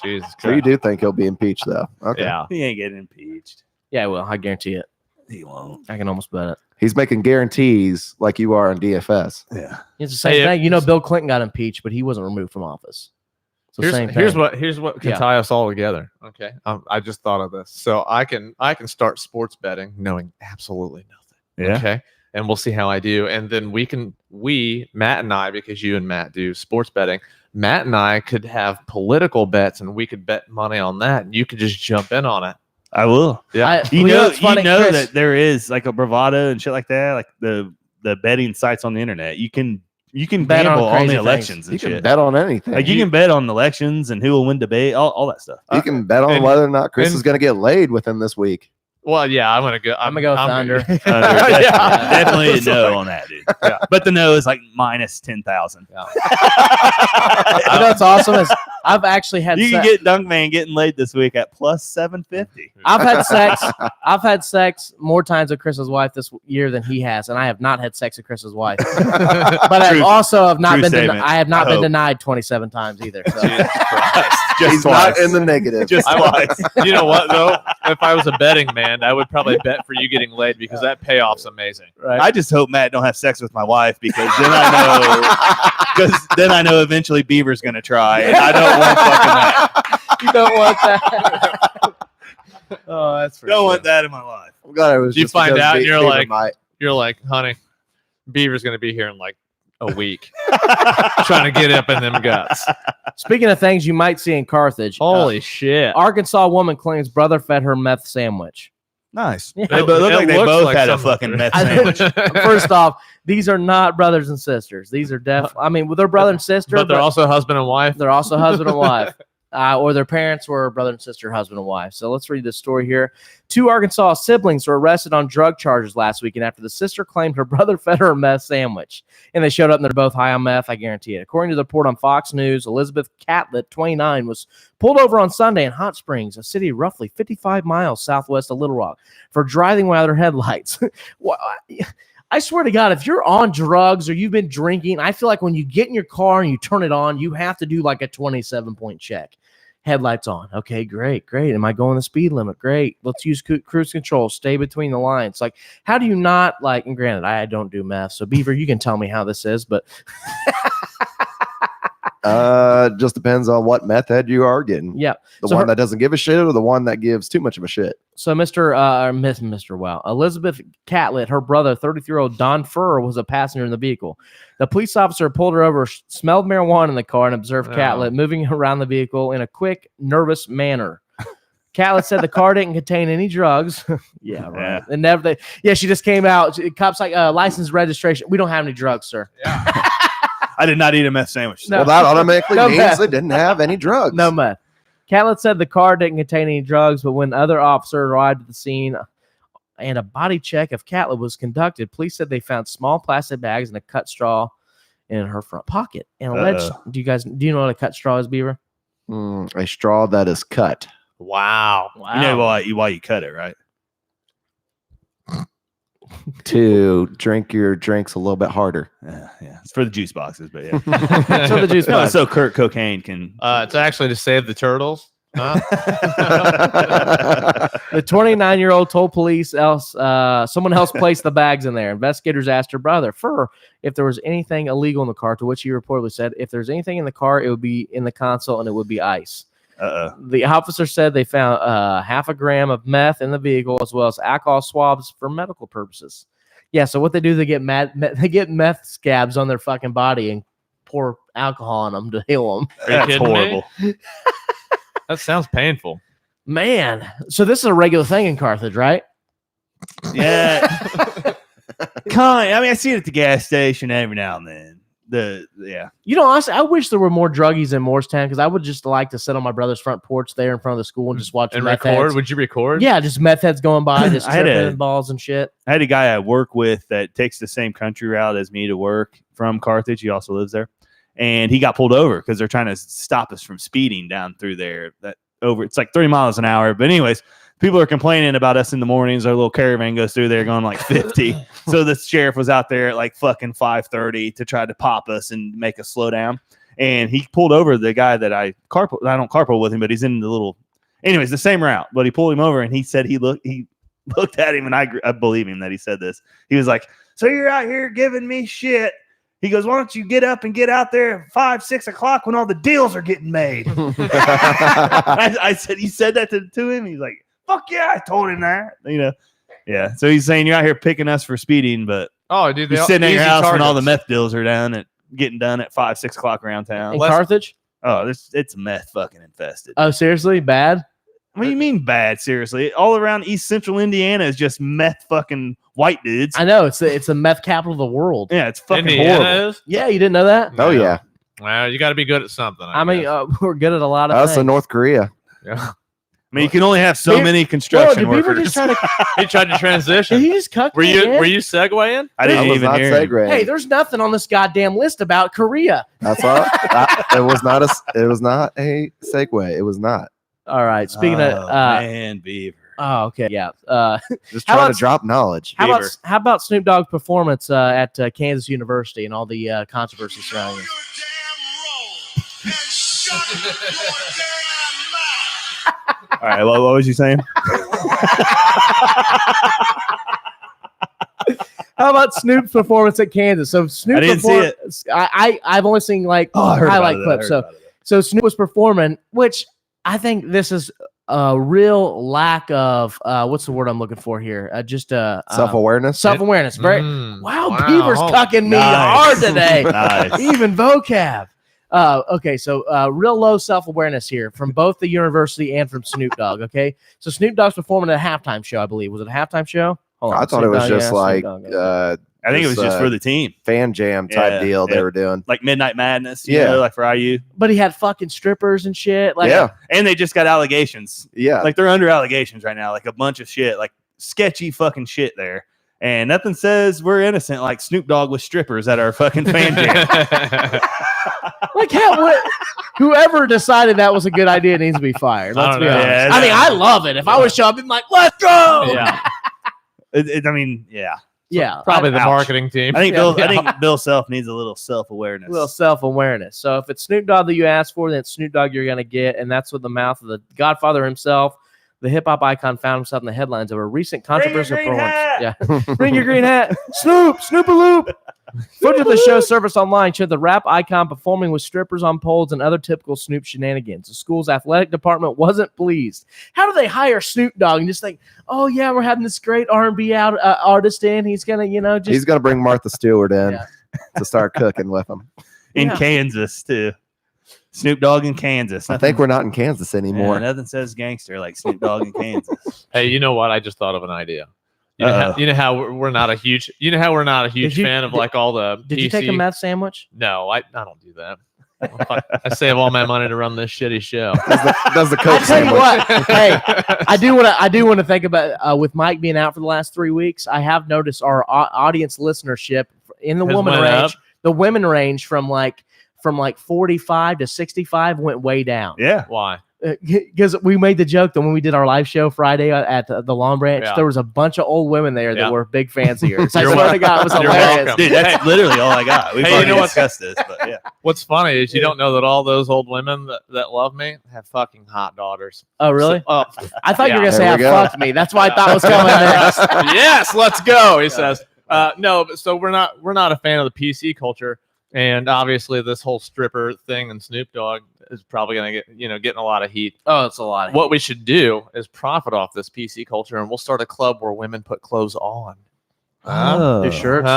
Jesus So you Christ. do think he'll be impeached, though? Okay. Yeah. He ain't getting impeached. Yeah, well, I guarantee it. He won't. I can almost bet it. He's making guarantees like you are in DFS. Yeah. It's the same Hey, thing. You know, Bill Clinton got impeached, but he wasn't removed from office. So same thing. Here's what can Yeah. tie us all together. Okay. I just thought of this. So I can start sports betting knowing absolutely nothing. Yeah. Okay. And we'll see how I do. And then Matt and I, because you and Matt do sports betting, Matt and I could have political bets and we could bet money on that. And you could just jump in on it. I will. Yeah. You well, know, it's funny, you know Chris, that there is like a Bravado and shit like that, like the betting sites on the internet. You can Bet on gamble on crazy the things. elections You and can shit. bet on anything. Like you can bet on elections and who will win debate, all that stuff. You can bet on and- whether or not Chris and- is going to get laid within this week. Well, yeah, I'm gonna go. I'm gonna go Thunder. Definitely, Yeah. definitely a It's no like- on that, dude. Yeah. But the no is like minus 10,000. You know what's awesome is I've actually had You can sex. get Dunkman getting laid this week at plus 750. I've had sex. I've had sex more times with Chris's wife this year than he has, and I have not had sex with Chris's wife. But I True- also have not true been. statement. I have not I been hope. denied 27 times either. So. Jesus Christ. Just He's twice. not in the negative. Just twice. You know what though? If I was a betting man, I would probably bet for you getting laid because that payoff's amazing. Right. I just hope Matt don't have sex with my wife because then I know eventually Beaver's gonna try, and I don't want fucking that. You don't want that. Oh, that's for Don't sure. want that in my life. I'm glad it was You just find because out and you're Beaver like- might. You're like, honey, Beaver's gonna be here in like a week, trying to get up in them guts. Speaking of things you might see in Carthage, Holy shit! Arkansas woman claims brother fed her meth sandwich. Nice. Yeah. They look It like they looks both like had a something. fucking meth I- sandwich. First off, these are not brothers and sisters. These are I mean, they're brother and sister, but they're also husband and wife. they're also husband and wife. Or their parents were brother and sister, husband and wife. So let's read this story here. 2 Arkansas siblings were arrested on drug charges last weekend after the sister claimed her brother fed her a meth sandwich. And they showed up and they're both high on meth, I guarantee it. According to the report on Fox News, Elizabeth Catlett, 29, was pulled over on Sunday in Hot Springs, a city roughly 55 miles southwest of Little Rock, for driving without her headlights. I swear to God, if you're on drugs or you've been drinking, I feel like when you get in your car and you turn it on, you have to do like a 27-point check. Headlights on. Okay, great. Am I going the speed limit? Great. Let's use cruise control. Stay between the lines. Like, how do you not like? And granted, I don't do meth, so Beaver, you can tell me how this is, but Just depends on what method you are getting. yeah. The So one her- that doesn't give a shit or the one that gives too much of a shit. So Elizabeth Catlett, her brother, 33-year-old Don Furr, was a passenger in the vehicle. The police officer pulled her over, smelled marijuana in the car, and observed Catlett moving around the vehicle in a quick, nervous manner. Catlett said the car didn't contain any drugs. Yeah, right. And she just came out. Cops like license registration. We don't have any drugs, sir. Yeah. I did not eat a meth sandwich. No. Well, that automatically means they didn't have any drugs. No meth. Catlett said the car didn't contain any drugs, but when other officers arrived at the scene and a body check of Catlett was conducted, police said they found small plastic bags and a cut straw in her front pocket. And alleged, do you know what a cut straw is, Beaver? A straw that is cut. Wow. You know why you cut it, right? To drink your drinks a little bit harder. Yeah. It's for the juice boxes, but yeah. It's for the juice boxes. So Kurt Cocaine can. It's actually to save the turtles. Huh? The 29-year-old told police someone else placed the bags in there. Investigators asked her brother, Furr, if there was anything illegal in the car, to which he reportedly said, if there's anything in the car, it would be in the console and it would be ice. The officer said they found 0.5 gram of meth in the vehicle, as well as alcohol swabs for medical purposes. Yeah, so what they do, they get meth scabs on their fucking body and pour alcohol on them to heal them. That's horrible. That sounds painful. Man, so this is a regular thing in Carthage, right? Yeah. I mean, I see it at the gas station every now and then. Honestly, I wish there were more druggies in Morristown because I would just like to sit on my brother's front porch there in front of the school and just watch and meth record. heads. Would you record? Yeah, just meth heads going by, just tripping balls and shit. I had a guy I work with that takes the same country route as me to work from Carthage. He also lives there, and he got pulled over because they're trying to stop us from speeding down through there. It's like 30 miles an hour. But anyways, people are complaining about us in the mornings. Our little caravan goes through there going like 50. So the sheriff was out there at like fucking 5:30 to try to pop us and make us slow down. And he pulled over the guy that I don't carpool with him, but he's in the little, anyways, the same route. But he pulled him over and he said he looked at him, and I believe him that he said this. He was like, so you're out here giving me shit. He goes, why don't you get up and get out there at 5, 6 o'clock when all the deals are getting made? I said, he said that to him. He's like, fuck yeah, I told him that. Yeah. So he's saying you're out here picking us for speeding, but dude, you're sitting at your house when all the meth deals are getting done at 5, 6 o'clock around town. In Carthage? Oh, it's meth fucking infested. Oh, seriously? Bad? What do you mean bad? Seriously, all around East Central Indiana is just meth fucking white dudes. I know it's the meth capital of the world. Yeah, it's fucking Indiana horrible. Is? Yeah, you didn't know that? Oh yeah. Well, you got to be good at something. I mean, we're good at a lot of That's things. North Korea. Yeah. I mean, you can only have so many construction workers. He tried to transition. Did he just cut? Were you segueing? I didn't even hear him. Hey, there's nothing on this goddamn list about Korea. That's all. It was not a segue. It was not. All right. Speaking of man, Beaver. Oh, okay. Yeah. Just trying to drop knowledge. How about Snoop Dogg's performance at Kansas University and all the controversy surrounding it? All right. Well, what was you saying? How about Snoop's performance at Kansas? So Snoop, I didn't see it. I've only seen like highlight clips. So Snoop was performing, which I think this is a real lack of what's the word I'm looking for here? Self-awareness. Self-awareness. Wow, Beaver's cucking me hard today. Nice. Even vocab. Okay, so real low self-awareness here from both the university and from Snoop Dogg. Okay, so Snoop Dogg's performing at a halftime show, I believe. Was it a halftime show? Hold on, I thought it was just like I think it was just for the team. Fan jam type deal they were doing. Like Midnight Madness, you know, like for IU. But he had fucking strippers and shit. Like, and they just got allegations. Yeah. Like they're under allegations right now, like a bunch of shit, like sketchy fucking shit there. And nothing says we're innocent like Snoop Dogg with strippers at our fucking fan jam. Like whoever decided that was a good idea needs to be fired. Let's be honest. Yeah, I mean, I love it. If I was Sean, I'd be like, let's go. Yeah. I mean, yeah. Yeah, probably the marketing team. I think Bill Self needs a little self-awareness. A little self-awareness. So if it's Snoop Dogg that you asked for, then it's Snoop Dogg you're going to get. And that's what the mouth of the Godfather himself, the hip-hop icon, found himself in the headlines of a recent controversial performance. Yeah. Bring your green hat. Snoop-a-loop. Footage of the show surfaced online showed the rap icon performing with strippers on poles and other typical Snoop shenanigans. The school's athletic department wasn't pleased. How do they hire Snoop Dogg and just think, oh yeah, we're having this great R&B artist in. He's gonna, he's gonna bring Martha Stewart in to start cooking with him in Kansas too. Snoop Dogg in Kansas. I think we're not in Kansas anymore. Yeah, nothing says gangster like Snoop Dogg in Kansas. Hey, you know what? I just thought of an idea. You know how we're not a huge fan of like all the. Did PC? you take a meth sandwich? No, I don't do that. I save all my money to run this shitty show. Does the Coke I tell you sandwich. what, hey, I do want to think about with Mike being out for the last 3 weeks. I have noticed our audience listenership in the women range. The women range from like 45 to 65 went way down. Yeah, why? Because we made the joke that when we did our live show Friday at the Lawn Branch, there was a bunch of old women there that were big fans of yours. I swear to God, it was hilarious. Dude, that's literally all I got. We've already discussed this, but yeah. What's funny is you don't know that all those old women that love me have fucking hot daughters. Oh, really? So, I thought you were going to say, fuck me. That's why I thought it was coming next. Yes, let's go, he says. No, but so we're not a fan of the PC culture. And obviously, this whole stripper thing and Snoop Dogg is probably going to getting a lot of heat. Oh, it's a lot. What we should do is profit off this PC culture, and we'll start a club where women put clothes on. Your shirts.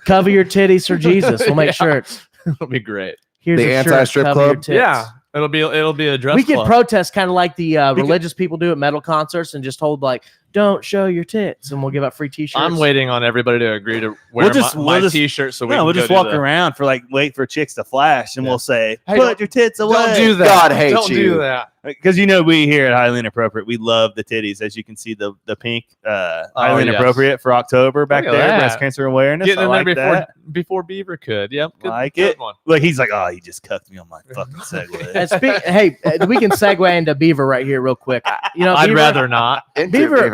Cover your titties for Jesus. We'll make shirts. It'll be great. Here's the anti-strip club. Yeah, it'll be a dress. We could club. protest kind of like the religious people do at metal concerts and just hold like, don't show your tits, and we'll give out free T-shirts. I'm waiting on everybody to agree to wear my T-shirt so we'll just walk around for wait for chicks to flash, and we'll say, hey, put your tits away. Don't do that. God hates don't you. Do that. Because we here at Highly Inappropriate, we love the titties. As you can see, the pink Highly Inappropriate for October back there, breast cancer awareness. Getting I in like there that. before Beaver could. Yep, good it. One. Look, he's like, oh, he just cucked me on my fucking segue. Hey, we can segue into Beaver right here real quick. I'd rather not.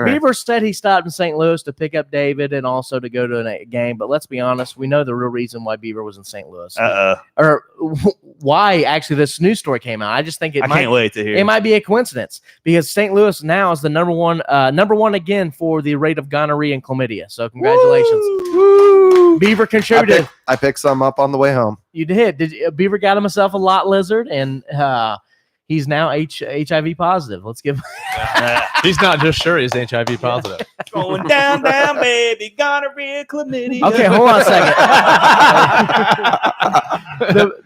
Beaver said he stopped in St. Louis to pick up David and also to go to a game. But let's be honest, we know the real reason why Beaver was in St. Louis. Or why actually this news story came out. I just think I can't wait to hear. It might be a coincidence because St. Louis now is the number one again for the rate of gonorrhea and chlamydia. So congratulations. Woo! Beaver contributed. I picked some up on the way home. You did. Beaver got himself a lot lizard and he's now HIV positive. Let's give. He's not just sure he's HIV positive. Going down, baby, gonorrhea, chlamydia. Okay, hold on a second.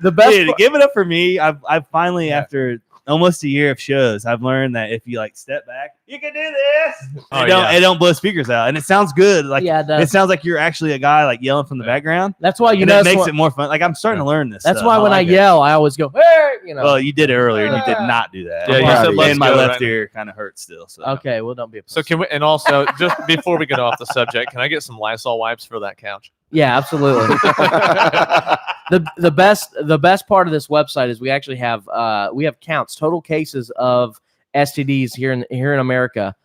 the best. Dude, give it up for me. I've finally after almost a year of shows, I've learned that if you step back, you can do this. It don't blow speakers out, and it sounds good. It sounds like you're actually a guy yelling from the background. That's why it makes it more fun. I'm starting to learn this. That's why when I yell, I always go, hey, Well, you did it earlier, and you did not do that. Yeah, you said and my left ear kind of hurts still. So. Okay, well, don't be a pussy. So can we? And also, just before we get off the subject, can I get some Lysol wipes for that couch? Yeah, absolutely. The best part of this website is we actually have counts, total cases of STDs here in America.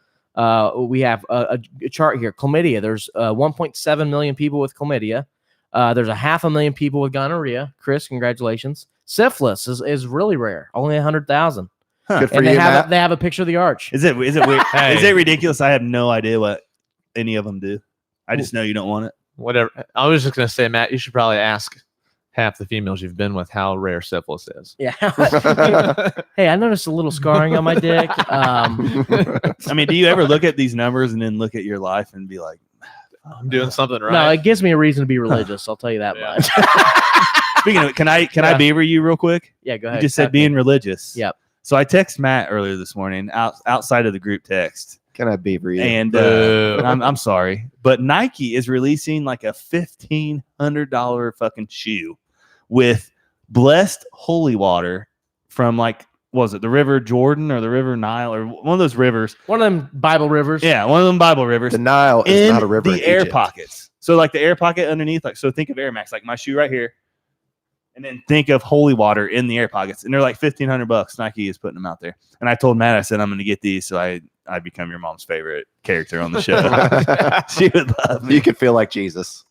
We have a chart here. Chlamydia. There's 1.7 million people with chlamydia. There's 500,000 people with gonorrhea. Chris, congratulations. Syphilis is really rare. Only 100,000. Good for and you, they have a picture of the arch. Is it weird? Is it ridiculous? I have no idea what any of them do. I just know you don't want it. Whatever. I was just gonna say, Matt, you should probably ask half the females you've been with how rare syphilis is. Yeah. Hey, I noticed a little scarring on my dick. I mean, do you ever look at these numbers and then look at your life and be like, I'm doing something right? No, it gives me a reason to be religious. I'll tell you that much. Speaking of it, can I beaver you real quick? Yeah, go ahead. You just said being religious. Yep. So I text Matt earlier this morning outside of the group text. Can I beaver you? And I'm sorry, but Nike is releasing a $1,500 fucking shoe with blessed holy water from was it the River Jordan or the River Nile or one of those rivers? One of them Bible rivers. Yeah, one of them Bible rivers. The Nile is not a river. The air pockets. So the air pocket underneath, so think of Air Max, my shoe right here. And then think of holy water in the air pockets. And they're $1,500. Nike is putting them out there. And I told Matt, I said, I'm going to get these so I become your mom's favorite character on the show. She would love me. You could feel like Jesus.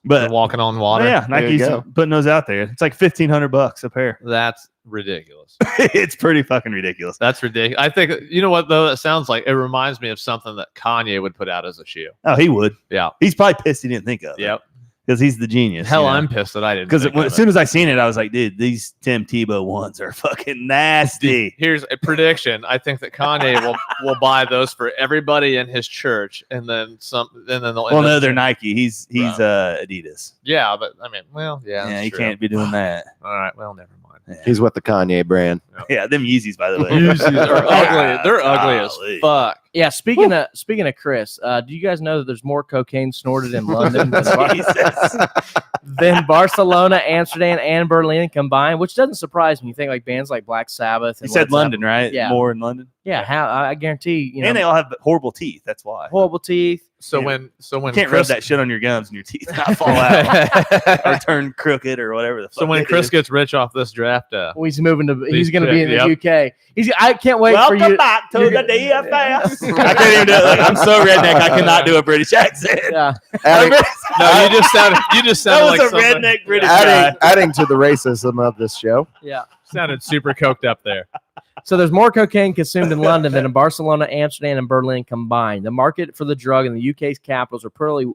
But walking on water. Yeah, Nike's putting those out there. It's $1,500 a pair. That's ridiculous. It's pretty fucking ridiculous. That's ridiculous. I think, you know what, though? It sounds like it reminds me of something that Kanye would put out as a shoe. Oh, he would. Yeah. He's probably pissed he didn't think of it. Yep. because he's the genius. Hell, you know? I'm pissed that I didn't. Because think of as it. soon as I seen it, I was like, dude, these Tim Tebow ones are fucking nasty. Here's a prediction. I think that Kanye will buy those for everybody in his church, and then some. And then they'll. Well, no, they're Nike. He's Adidas. Yeah, but I mean, well, yeah. Yeah, that's he true. can't be doing that. All right, well, never mind. He's with the Kanye brand. Yeah, them Yeezys, by the way. They're ugly. They're ugly as Golly. fuck. Yeah, speaking of Chris, do you guys know that there's more cocaine snorted in London than Barcelona, Amsterdam, and Berlin combined? Which doesn't surprise me. You think like bands like Black Sabbath. You And said Led London, Zeppelin. right? Yeah. More in London. Yeah, how I guarantee And they all have horrible teeth. That's why. horrible teeth. So Yeah. when You can't rub Chris, that shit on your gums and your teeth not fall out or turn crooked or whatever the fuck. so when it Chris is. gets rich off this draft, Well, he's moving to. He's These going to be in the yep. UK. I can't wait for you. back to the DFS. I can't even do it. Like, I'm so redneck. I cannot do a British accent. Yeah, Adding, no, you just sounded That was like a something- redneck British guy. adding to the racism of this show. yeah. sounded super coked up there. So there's more cocaine consumed in London than in Barcelona, Amsterdam, and Berlin combined. The market for the drug in the UK's capitals are probably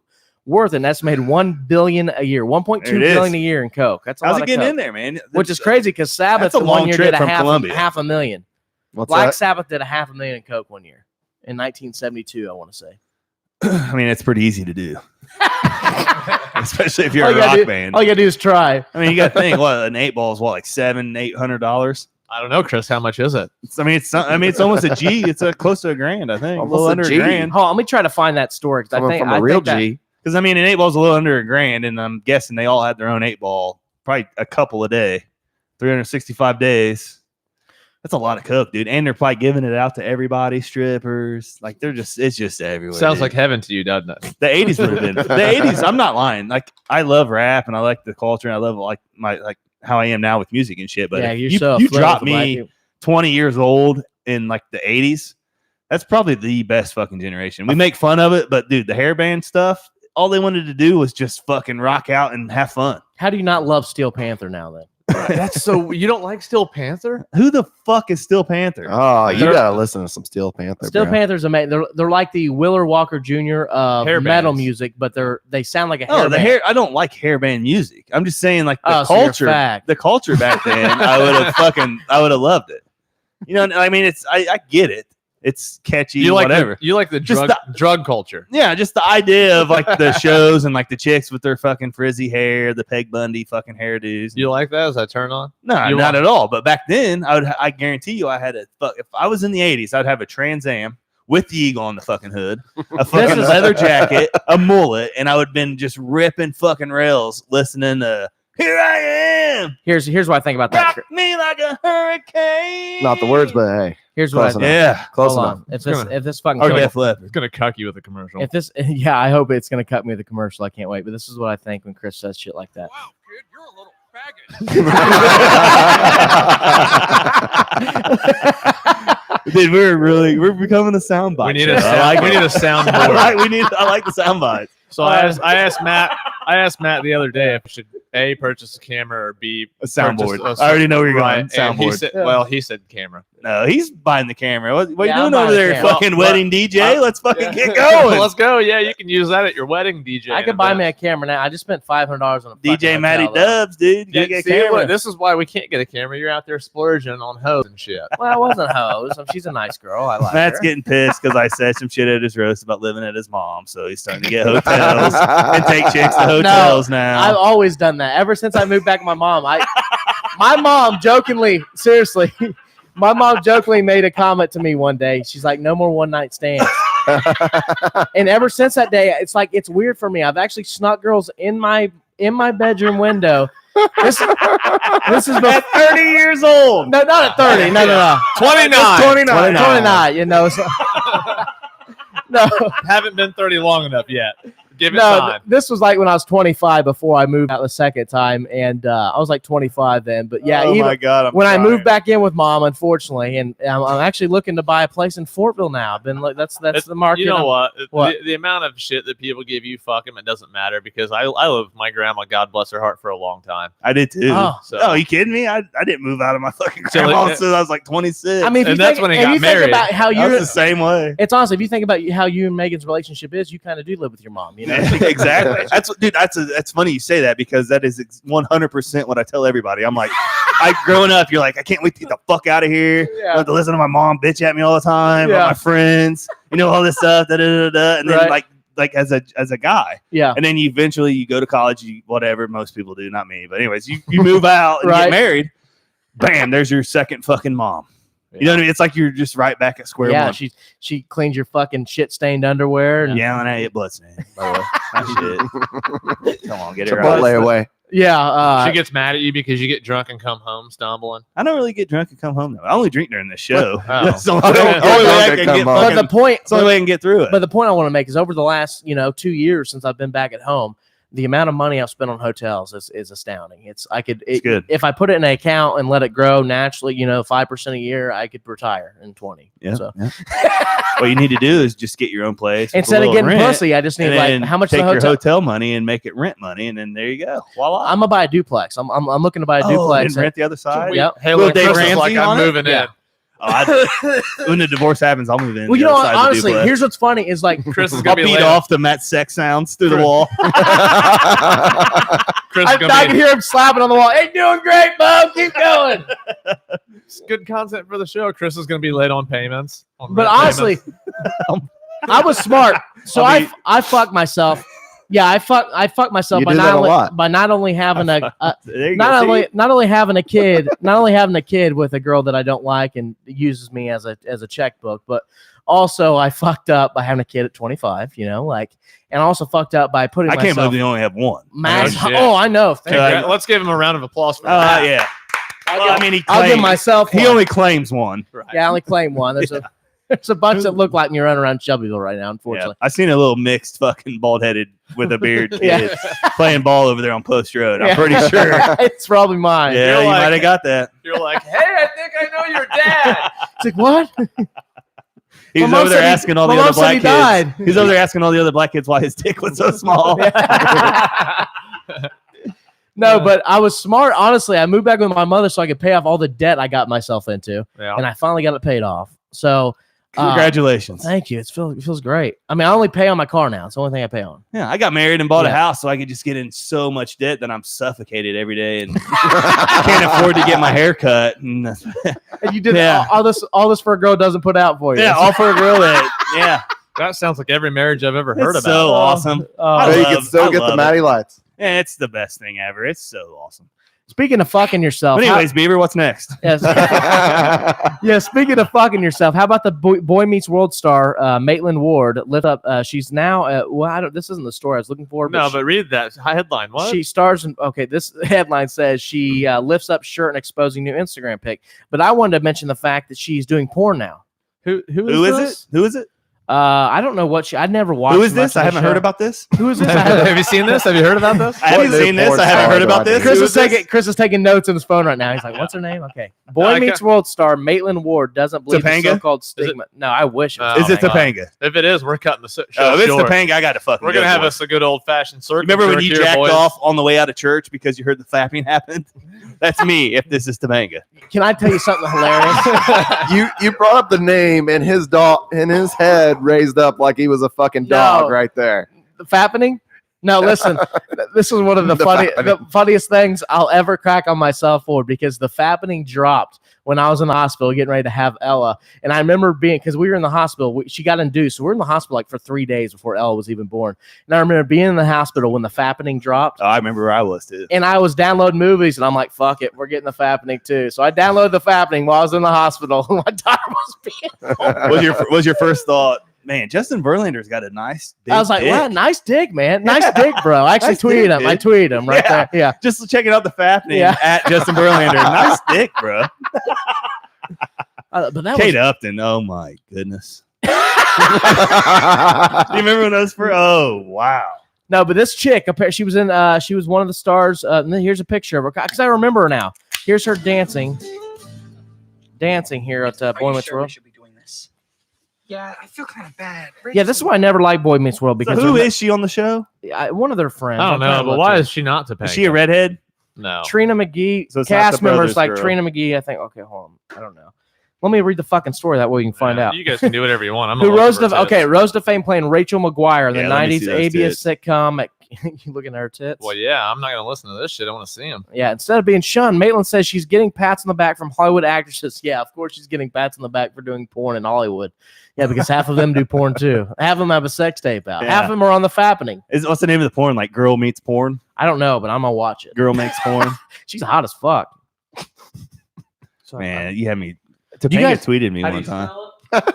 worth an estimated $1 billion a year, $1.2 There it is. billion a year in coke. That's a How's lot it of getting coke, in there, man? which is crazy because Sabbath That's a the one long year trip did a from half Colombia. a million. What's Black that? Sabbath did a $500,000 in coke one year in 1972. I want to say. I mean, it's pretty easy to do, especially if you're All a you gotta rock do- band. All you gotta do is try. I mean, you got to think, what an 8-ball is, what, like $700-800? I don't know, Chris. How much is it? I mean, it's almost a G. It's close to a grand, I think. Almost a little a under G. a grand. Hold on, let me try to find that story because I Coming think from a real that- G. Because I mean, an 8-ball's a little under a grand, and I'm guessing they all had their own 8-ball, probably a couple a day, 365 days. That's a lot of coke, dude. And they're probably giving it out to everybody, strippers. Like it's just everywhere. Sounds dude. like heaven to you, doesn't it? The 80s would have been. The 80s, I'm not lying. Like I love rap and I like the culture and I love like how I am now with music and shit. But Yeah, if you're you, so you afraid drop of the black me people. 20 years old in like the 80s, that's probably the best fucking generation. We make fun of it, but dude, the hairband stuff, all they wanted to do was just fucking rock out and have fun. How do you not love Steel Panther now then? That's so. You don't like Steel Panther? Who the fuck is Steel Panther? Oh, you They're- gotta listen to some Steel Panther. Steel bro. Panther's amazing. They're like the Willer Walker Jr. of Hair metal bands. music, but they sound like a Oh, hair the band. hair. I don't like hairband music. I'm just saying, like the Oh, so you're a culture, fag. the culture back then. I would have loved it. You know, I mean, I get it. It's catchy, You like whatever. you like the Just drug culture. Yeah, just the idea of like the shows and like the chicks with their fucking frizzy hair, the Peg Bundy fucking hairdos. You like that? Is that turn on? No, you not want- at all. But back then, I guarantee you, I had if I was in the 80s, I'd have a Trans Am with the eagle on the fucking hood, a fucking leather jacket, a mullet, and I would have been just ripping fucking rails, listening to "Here I Am." Here's what I think about that. Rock me like a hurricane. Not the words, but hey, Here's what I Close think. enough. Yeah. close Hold enough. on. If this fucking Or show- Def Leppard. It's gonna cuck you with a commercial. if this yeah, I hope it's gonna cut me with a commercial. I can't wait. But this is what I think when Chris says shit like that. Wow, kid, you're a little faggot. Dude, we're becoming a sound bite. we need a show. I like we it. need a soundboard. I like the sound bites. So I asked Matt the other day if I should A, purchase a camera or B, A soundboard. purchase a I already know where you're right, going. and he Soundboard. said, well, he said camera. No, he's buying the camera. What Yeah, you I'm doing buying over the there, camera. fucking Well, wedding DJ? Let's fucking Yeah. get going. Let's go. Yeah, you can use that at your wedding, DJ. I could buy me a camera now. I just spent $500 on a fucking DJ Matty hotel, though. Dubs, dude. You gotta get a camera. This is why we can't get a camera. You're out there splurging on hoes and shit. Well, I wasn't hose. She's a nice girl. I like Matt's her. getting pissed because I said some shit at his roast about living at his mom, so he's starting to get hotels and take chicks to hotels now. I've always done that. Ever since I moved back with my mom, my mom jokingly, seriously, my mom jokingly made a comment to me one day. She's like, "No more one night stands." And ever since that day, it's like it's weird for me. I've actually snuck girls in my bedroom window. This is at 30 years old. no, not at 30. No. 29. 29. You know. So, no. Haven't been 30 long enough yet. Give it No, time. this was like when I was 25 before I moved out the second time, and I was like 25 then. But yeah, oh even my God, I'm when I crying. moved back in with mom, unfortunately, and I'm actually looking to buy a place in Fortville now. I've been like, that's the market. You know what? What? The amount of shit that people give you, fuck them, it doesn't matter because I lived with my grandma, God bless her heart, for a long time. I did too. Oh. So Oh, you kidding me? I didn't move out of my fucking So, grandma like, since I was like 26. I mean, if And you that's think, when he if got you married. think about how I was you, the same way. it's honestly, if you think about how you and Megan's relationship is, you kind of do live with your mom. You know, exactly. That's funny you say that because that is 100% what I tell everybody. I'm like, growing up, you're like, I can't wait to get the fuck out of here. I have to listen to my mom bitch at me all the time. About my friends, all this stuff. And then like as a guy, and then you eventually go to college, whatever most people do, not me, but anyways, you move out and get married. Bam, there's your second fucking mom. You know what I mean? It's like you're just right back at square one. She cleans your fucking shit stained underwear and yelling at you, blood stained. By the way, shit. Come on, get her out. Away. Yeah, she gets mad at you because you get drunk and come home stumbling. I don't really get drunk and come home though. I only drink during this show. That's the only way I can get through it. But the point I want to make is over the last 2 years since I've been back at home, the amount of money I've spent on hotels is astounding. It's good. If I put it in an account and let it grow naturally, 5% a year, I could retire in 20. Yeah. So. Yeah. What you need to do is just get your own place. Instead of getting pussy, I just need how much take the your hotel money and make it rent money, and then there you go. Voila. I'm gonna buy a duplex. I'm looking to buy a duplex and rent the other side. Yep. Hey, well, Dave Ramsey like I'm moving in. When the divorce happens, I'll move in. Well, honestly, here's what's funny is like Chris is gonna beat off the Met sex sounds through the wall. I can hear him slapping on the wall. Hey, doing great, Bo. Keep going. It's good content for the show. Chris is going to be late on payments. But honestly, I was smart, so I fucked myself. Yeah, I fucked myself by not only having not only having a kid with a girl that I don't like and uses me as a checkbook, but also I fucked up by having a kid at 25. And also fucked up by putting. I can't believe they only have one. I know. Let's give him a round of applause for that. Yeah. I'll give myself. He only claims one. Right. Yeah, I only claim one. There's a bunch that look like me running around Shelbyville right now, unfortunately. Yeah. I seen a little mixed fucking bald headed with a beard kid playing ball over there on Post Road. I'm pretty sure. It's probably mine. Yeah, you might have got that. You're like, hey, I think I know your dad. It's like, what? He was over there asking all the other black kids. He was over there asking all the other black kids why his dick was so small. No, but I was smart. Honestly, I moved back with my mother so I could pay off all the debt I got myself into. Yeah. And I finally got it paid off. So congratulations. Thank you. It feels great. I mean, I only pay on my car now. It's the only thing I pay on. Yeah, I got married and bought a house so I could just get in so much debt that I'm suffocated every day and can't afford to get my hair cut. And you did all this for a girl doesn't put out for you. Yeah, all for a girl that That sounds like every marriage I've ever heard about. So awesome. You can still get the Matty Lights. Yeah, it's the best thing ever. It's so awesome. Speaking of fucking yourself. But anyways, Beaver, what's next? Yes. Yeah, speaking of fucking yourself, how about the Boy Meets World star, Maitland Ward, lit up? She's now, this isn't the story I was looking for. But read that headline. What? She stars in, this headline says she lifts up shirt and exposing new Instagram pic. But I wanted to mention the fact that she's doing porn now. Who is it? Who is it? I don't know what I'd never watched. Who is this? I haven't heard about this. Who is this? Have you seen this? Have you heard about this? I haven't seen this. I haven't heard about this. Chris is taking notes on his phone right now. He's like, "What's her name?" Okay, Boy Meets World star Maitland Ward doesn't believe the so-called stigma. No, I wish. Is it Topanga? If it is, we're cutting the show. If it's Topanga, I got to fucking. We're gonna have us a good old fashioned circle. Remember when you jacked off on the way out of church because you heard the flapping happen? That's me. If this is Topanga. Can I tell you something hilarious? You brought up the name and his dog and his head raised up like he was a fucking dog right there. The fappening? No, listen. This is one of the funniest things I'll ever crack on myself for because the fappening dropped when I was in the hospital getting ready to have Ella. And I remember because we were in the hospital. She got induced. So we're in the hospital like for 3 days before Ella was even born. And I remember being in the hospital when the fappening dropped. Oh, I remember where I was too. And I was downloading movies and I'm like, fuck it. We're getting the fappening too. So I downloaded the fappening while I was in the hospital. My daughter was being born. Was your first thought, man, Justin Verlander's got a nice dick. I was like, wow, nice dick, man. Nice dick, bro. I actually tweeted him. I tweeted him right there. Yeah. Just checking out the fappening at Justin Verlander. Nice dick, bro. But that Kate Upton. Oh, my goodness. Do you remember when those were? Oh, wow. No, but this chick, she was one of the stars. Here's a picture of her because I remember her now. Here's her dancing here at Boy Meets World. Yeah, I feel kind of bad. Yeah, this is why I never liked Boy Meets World because who is she on the show? One of their friends. I don't know, but why is she not Topanga? Is she a redhead? No. Trina McGee. So cast members like Trina McGee. I think. Okay, hold on. I don't know. Let me read the fucking story. That way you can find out. You guys can do whatever you want. I'm Who not rose looking to for tits. okay, rose to fame playing Rachel McGuire, the Yeah, let me 90s see those ABS tits. sitcom. You looking at her tits? Well, yeah, I'm not going to listen to this shit. I want to see him. Yeah, instead of being shunned, Maitland says she's getting pats on the back from Hollywood actresses. Yeah, of course she's getting pats on the back for doing porn in Hollywood. Yeah, because half of them do porn too. Half of them have a sex tape out. Yeah. Half of them are on the fappening. What's the name of the porn? Like Girl Meets Porn? I don't know, but I'm gonna watch it. Girl Makes Porn? She's hot as fuck. Man, you had me. You Topanga guys- tweeted me How do one you time.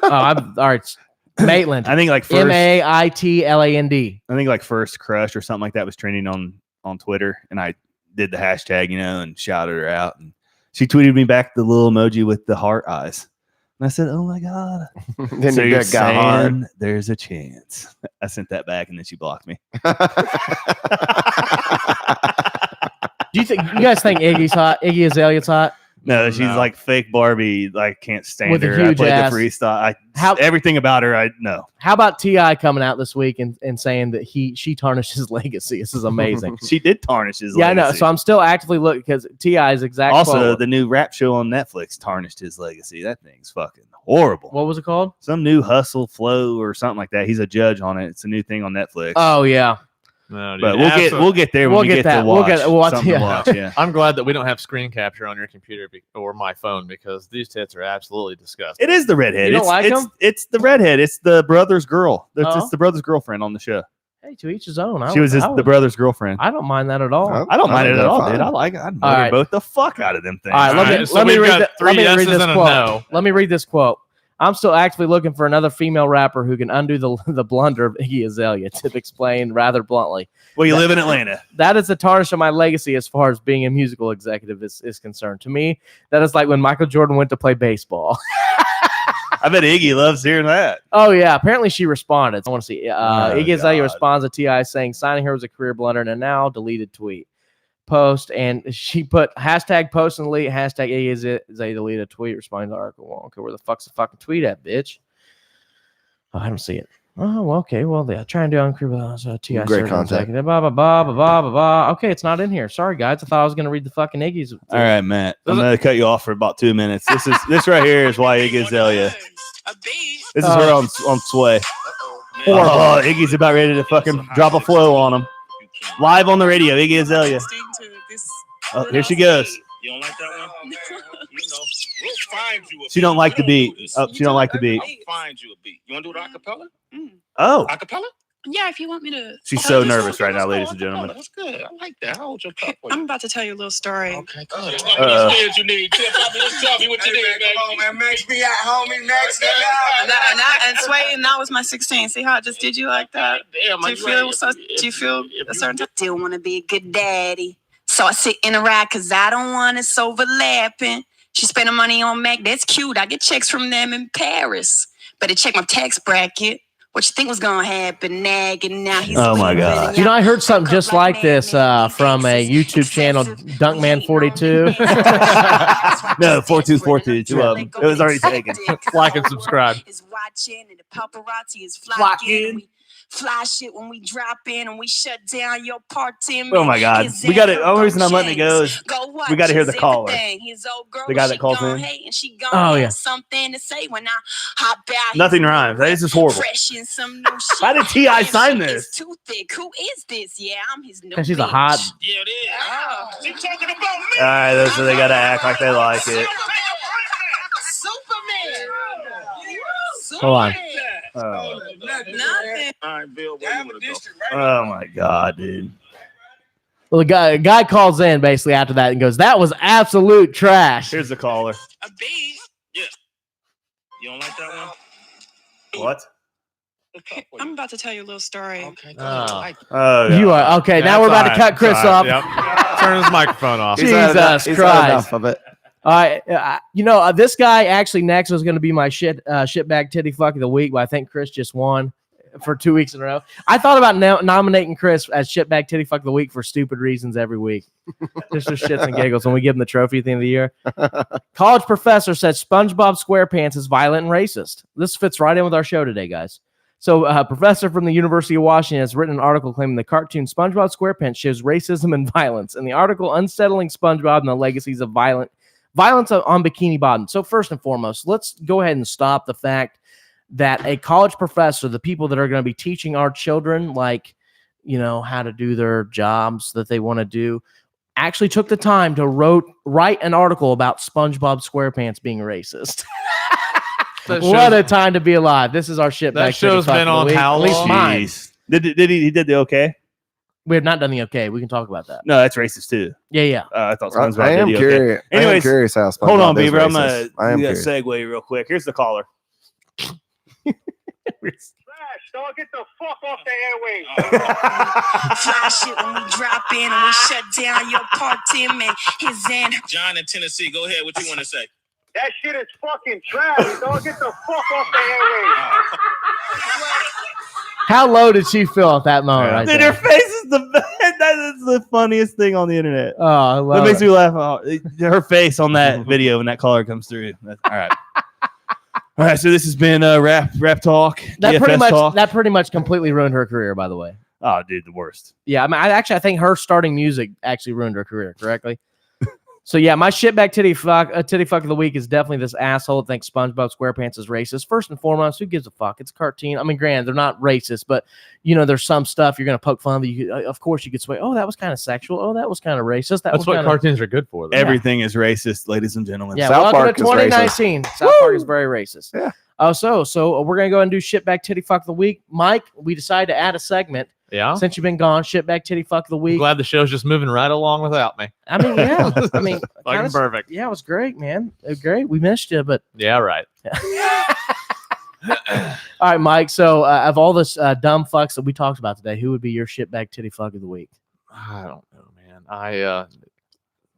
all right. Maitland. I think like first Maitland. I think like first crush or something like that was trending on Twitter, and I did the hashtag, and shouted her out, and she tweeted me back the little emoji with the heart eyes, and I said, "Oh my god!" Then so you you're got saying hard. there's a chance? I sent that back, and then she blocked me. Do you guys think Iggy's hot? Iggy Azalea's hot? No, she's like fake Barbie. Like can't stand With a her. I huge played ass. the freestyle. How- Everything about her, I know. How about T.I. coming out this week and saying that she tarnished his legacy? This is amazing. She did tarnish his Yeah, I know. legacy. So I'm still actively looking because T.I.'s exact Also, quote. the new rap show on Netflix tarnished his legacy. That thing's fucking horrible. What was it called? Some new Hustle Flow or something like that. He's a judge on it. It's a new thing on Netflix. Oh yeah. No, dude, but we'll get there when We'll we get get that. to We'll watch. get- we'll watch- something yeah. to watch. Yeah. I'm glad that we don't have screen capture on your computer or my phone because these tits are absolutely disgusting. It is the redhead. You don't it's, like it's, him? it's the redhead. It's the brother's girl. It's, Oh. it's the brother's girlfriend on the show. Hey, to each his own. She was the brother's girlfriend. I don't mind that at all. Oh. I don't mind it at they're all, fine. dude. I like it. I'd All right. both the fuck out of them things. All right, let me Alright, so let me we've read got the- three let me read yeses this and a quote. no. Let me read this quote. I'm still actively looking for another female rapper who can undo the blunder of Iggy Azalea. Tip explained rather bluntly. Well, you live in Atlanta. That is the tarnish of my legacy as far as being a musical executive is concerned. To me, that is like when Michael Jordan went to play baseball. I bet Iggy loves hearing that. Oh yeah, apparently she responded. I want to see. Oh, Iggy Azalea God. responds to T.I. saying signing her was a career blunder and a now deleted tweet. Post and she put hashtag post and delete hashtag Iggy Azalea deleted tweet responding to the article. Well, okay, where the fuck's the fucking tweet at, bitch? Oh, I don't see it. Oh, well, okay. Well, yeah, try and do on T.I. Great certain contact. executive, blah, blah, blah, blah, blah, blah, blah. Okay, it's not in here. Sorry, guys. I thought I was going to read the fucking Iggy's. All right, Matt. I'm going to cut you off for about 2 minutes. This right here is why Iggy Azalea. This is her on Sway. Oh, Iggy's about ready to fucking drop a flow on him. Live on the radio, Iggy Azalea. Oh, here she goes. You don't like that one? We'll find you a She don't like the beat. Oh, she don't like the beat. I'll find you a beat. You want to do it a cappella? Oh, A cappella? Yeah, if you want me to. she's so nervous right now, ladies and gentlemen. That's good. I like that. How old your cup? I'm about to tell you a little story. Okay, good. Uh-oh. You need. Tell me what you need, man. Come on, man. Max me out, homie. Max me out. And Sway, and that was my 16. See how I just did you like that? Damn, Do you feel a certain type? Still want to be a good daddy. So I sit in a ride because I don't want us overlapping. She spending money on Mac. That's cute. I get checks from them in Paris. Better check my tax bracket. What you think was gonna happen? Nagging now he's. Oh, my God. leaving. You know, I heard something just like this from a YouTube channel, Dunkma'am 42. No, 4242. Two of them. It was already taken. Like and subscribe. Is watching and the paparazzi is flocking. We fly shit when we drop in and we shut down your party. Oh, my God. We got it. The only reason I'm letting it go is we got to hear the caller. The guy that calls in. Oh, yeah. Something to say when I hop out. Nothing rhymes. This is horrible. Fresh in some new shit. Why did T.I. sign It's this? too thick. Who is this? Yeah, I'm his new. Because she's a bitch. hot. Yeah, it is. Oh. She talking about me. All right, so they got to act like they like it. Superman. Hold on. Oh, Nothing. All right, Bill, where you want to go? oh my God, dude. Well, the guy calls in basically after that and goes, "That was absolute trash." Here's the caller. A beat. Yeah. You don't like that one? What? I'm about to tell you a little story. Okay, good. Oh. I like it. Oh, You God. are okay. Yeah, now we're it's about to all cut right. Chris It's all off. right. Yep. Turn his microphone off. He's had enough- Jesus he's had Christ. enough of it. All right, this guy actually next was going to be my shitbag titty fuck of the week, but I think Chris just won for 2 weeks in a row. I thought about nominating Chris as shitbag titty fuck of the week for stupid reasons every week, just for shits and giggles when we give him the trophy at the end of the year. College professor said SpongeBob SquarePants is violent and racist. This fits right in with our show today, guys. So, a professor from the University of Washington has written an article claiming the cartoon SpongeBob SquarePants shows racism and violence. In the article, Unsettling SpongeBob and the Legacies of Violent Violence on bikini bottom. So first and foremost, let's go ahead and stop the fact that a college professor, the people that are going to be teaching our children, like, how to do their jobs that they want to do, actually took the time to write an article about SpongeBob SquarePants being racist. What a time to be alive. This is our shit. That show's been on how long? At least mine. He did the okay? We have not done the okay. We can talk about that. No, that's racist too. Yeah. I thought SpongeBob I am did the curious. okay. Anyways, I am curious how SpongeBob hold on, is Beaver. I'm racist. I am gonna curious. segue real quick. Here's the caller. Dog, get the fuck off the airwaves. Fly shit when we drop in and we shut down your party, man. His and John in Tennessee, go ahead. What you want to say? That shit is fucking trash. Dog, get the fuck off the airwaves. How low did she feel at that moment? Right Dude, there? her face is that is the funniest thing on the internet. Oh, I love That makes it. me laugh. Her face on that video when that caller comes through. All right. All right, so this has been rap talk. That DFS pretty much completely ruined her career, by the way. Oh, dude, the worst. Yeah, I mean, I think her starting music actually ruined her career. Correctly. So yeah, my shitbag titty fuck of the week is definitely this asshole that thinks SpongeBob SquarePants is racist. First and foremost, who gives a fuck? It's a cartoon. I mean, granted, they're not racist, but there's some stuff you're gonna poke fun of. Of course, you could say, "Oh, that was kind of sexual. Oh, that was kind of racist." That's what cartoons are good for. Though. Everything is racist, ladies and gentlemen. Yeah, South welcome Park to is 2019. South Park is very racist. Yeah. So we're gonna go and do shitbag titty fuck of the week. Mike, we decided to add a segment. Yeah. Since you've been gone, shitbag titty fuck of the week. I'm glad the show's just moving right along without me. I mean, yeah. Fucking perfect. Yeah, it was great, man. It was great. We missed you, but yeah, right. All right, Mike. So of all this dumb fucks that we talked about today, who would be your shitbag titty fuck of the week? I don't know, man. I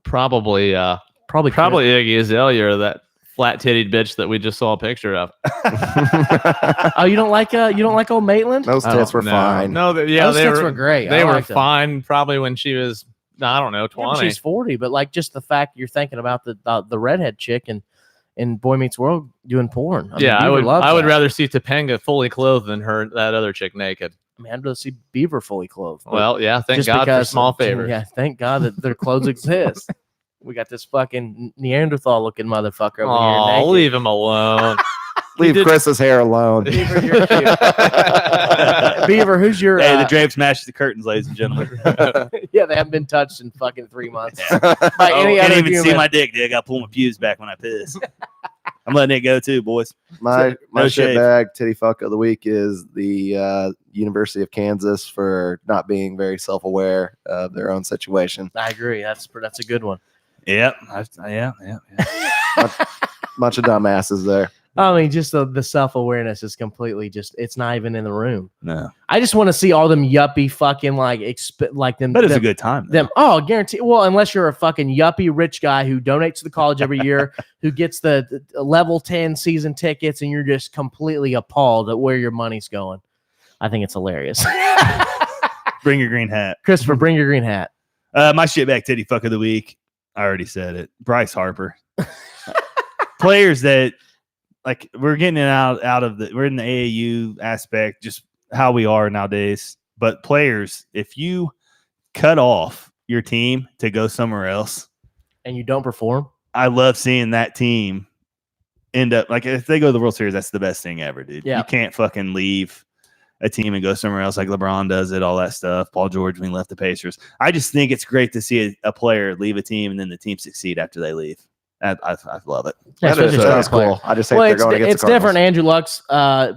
probably Probably Iggy Azalea, that flat-titted bitch that we just saw a picture of. Oh, you don't like old Maitland? Those tits were fine. No, those they tits were great. They I were liked them. fine probably when she was, I don't know, 20. She's 40, but like just the fact you're thinking about the redhead chick in Boy Meets World doing porn. I would rather see Topanga fully clothed than that other chick naked. I mean, I'd rather see Beaver fully clothed. Well, yeah, thank Just God for because- small favors. Yeah, thank God that their clothes exist. We got this fucking Neanderthal looking motherfucker over Oh, here. Naked. leave him alone. Leave Chris's hair alone. Beaver, you're cute. Beaver, who's your? Hey, the drapes match the curtains, ladies and gentlemen. Yeah, they haven't been touched in fucking 3 months. Yeah. By any Can't other even see human. my dick, dude. I gotta pull my pews back when I piss. I'm letting it go too, boys. My No shave. shitbag titty fuck of the week is the University of Kansas for not being very self-aware of their own situation. I agree. That's a good one. Yep. Yeah. Bunch of dumbasses there. I mean, just the self-awareness is completely it's not even in the room. No. I just want to see all them yuppie fucking like them. That is them, a good time. Them, guarantee. Well, unless you're a fucking yuppie rich guy who donates to the college every year, who gets the level 10 season tickets, and you're just completely appalled at where your money's going. I think it's hilarious. Bring your green hat. Christopher, bring your green hat. My shitbag titty fuck of the week. I already said it. Bryce Harper. Players that like we're getting it out of we're in the AAU aspect, just how we are nowadays. But players, if you cut off your team to go somewhere else and you don't perform, I love seeing that team end up like if they go to the World Series, that's the best thing ever, dude. Yeah. You can't fucking leave a team and go somewhere else like LeBron does it, all that stuff. Paul George when he left the Pacers. I just think it's great to see a player leave a team and then the team succeed after they leave. I love it. Yeah, That's cool. I just think they're going against it's the different. Cardinals. Andrew Luck's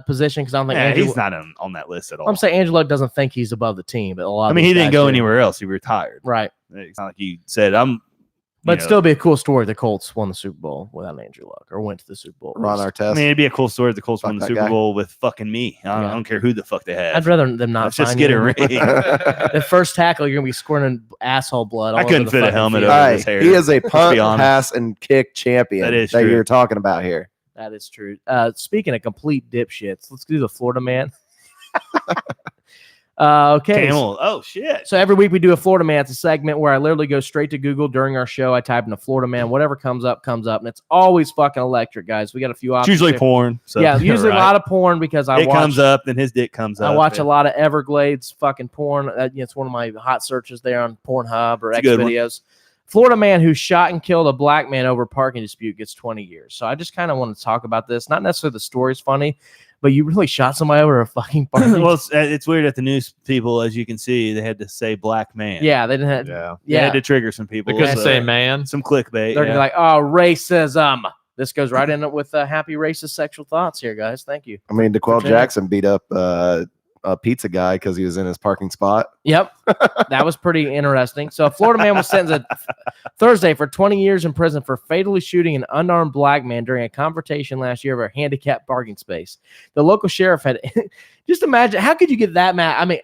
position because I don't think Andrew, he's not on that list at all. I'm saying Andrew Luck doesn't think he's above the team, but a lot. I of mean, these he didn't guys go do. anywhere else. He retired. Right. It's not like you said, But it'd still be a cool story. The Colts won the Super Bowl without Andrew Luck, or went to the Super Bowl. Ron I Artest. mean, it'd be a cool story if the Colts Fuck won the that Super guy. Bowl with fucking me. I don't care who the fuck they have. I'd rather them not. Let's just sign get you. a ring. The first tackle, you're gonna be squirting asshole blood. All I couldn't over the fit a fucking helmet field. over his hair. He is a Let's punt, be honest. pass, and kick champion That is true. you're talking about here. That is true. Speaking of complete dipshits, let's do the Florida man. Okay. Camel. Oh shit. So every week we do a Florida man. It's a segment where I literally go straight to Google during our show. I type in a Florida man, whatever comes up, and it's always fucking electric, guys. We got a few It's options. usually here. porn. So Yeah, usually right. a lot of porn because I it watch. comes up, then his dick comes up. I watch a and- lot of Everglades fucking porn. It's one of my hot searches there on Pornhub or It's a X good one. videos. Florida man who shot and killed a black man over a parking dispute gets 20 years. So I just kind of want to talk about this. Not necessarily the story's funny, but you really shot somebody over a fucking parking. Well, it's weird that the news people, as you can see, they had to say black man. Yeah, they didn't have. They had to trigger some people. They couldn't say man. Some clickbait. They're like, oh, racism. This goes right in with happy racist sexual thoughts here, guys. Thank you. I mean, DeQuell Jackson beat up a pizza guy because he was in his parking spot. Yep. That was pretty interesting. So a Florida man was sentenced Thursday for 20 years in prison for fatally shooting an unarmed black man during a confrontation last year over a handicapped parking space. The local sheriff had just imagine, how could you get that mad? I mean,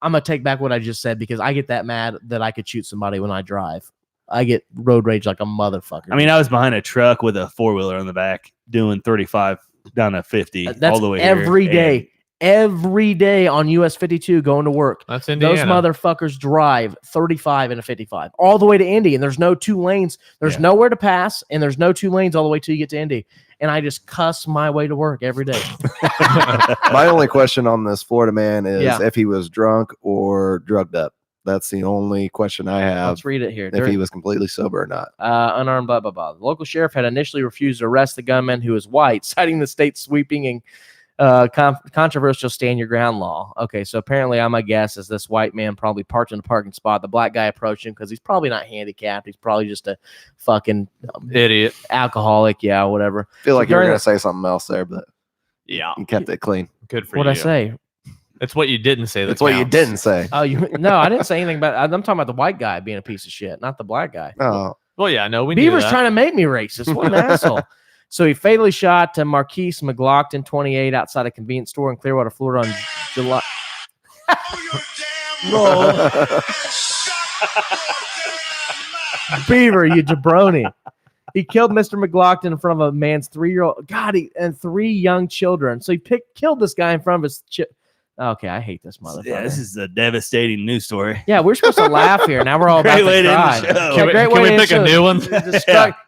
I'm going to take back what I just said because I get that mad that I could shoot somebody when I drive. I get road rage like a motherfucker. I mean, I was behind a truck with a 4-wheeler on the back doing 35 down to 50 all the way every here. day. Every day on US 52 going to work. That's Indiana. Those motherfuckers drive 35 and a 55 all the way to Indy, and there's no 2 lanes. There's nowhere to pass, and there's no 2 lanes all the way till you get to Indy. And I just cuss my way to work every day. My only question on this Florida man is if he was drunk or drugged up. That's the only question I have. Let's read it here. If he was completely sober or not. Unarmed, blah, blah, blah. The local sheriff had initially refused to arrest the gunman who was white, citing the state's sweeping and controversial stand your ground law. Okay, so apparently my guess is this white man probably parked in a parking spot. The black guy approached him because he's probably not handicapped. He's probably just a fucking idiot, alcoholic, whatever. I feel like you were going to say something else there, but you kept it clean. Good for What'd I say? It's what you didn't say. That's what you didn't say. Oh, no, I didn't say anything about. I'm talking about the white guy being a piece of shit, not the black guy. Oh, well, yeah, no, we. Beaver's trying to make me racist. What an asshole! So he fatally shot Marquise McLaughlin, 28, outside a convenience store in Clearwater, Florida, on July. Beaver, you jabroni! He killed Mr. McLaughlin in front of a man's 3-year-old and 3 young children. So he killed this guy in front of his. Okay, I hate this motherfucker. Yeah, this is a devastating news story. Yeah, we're supposed to laugh here. Now we're all about to cry. Can we pick a new one?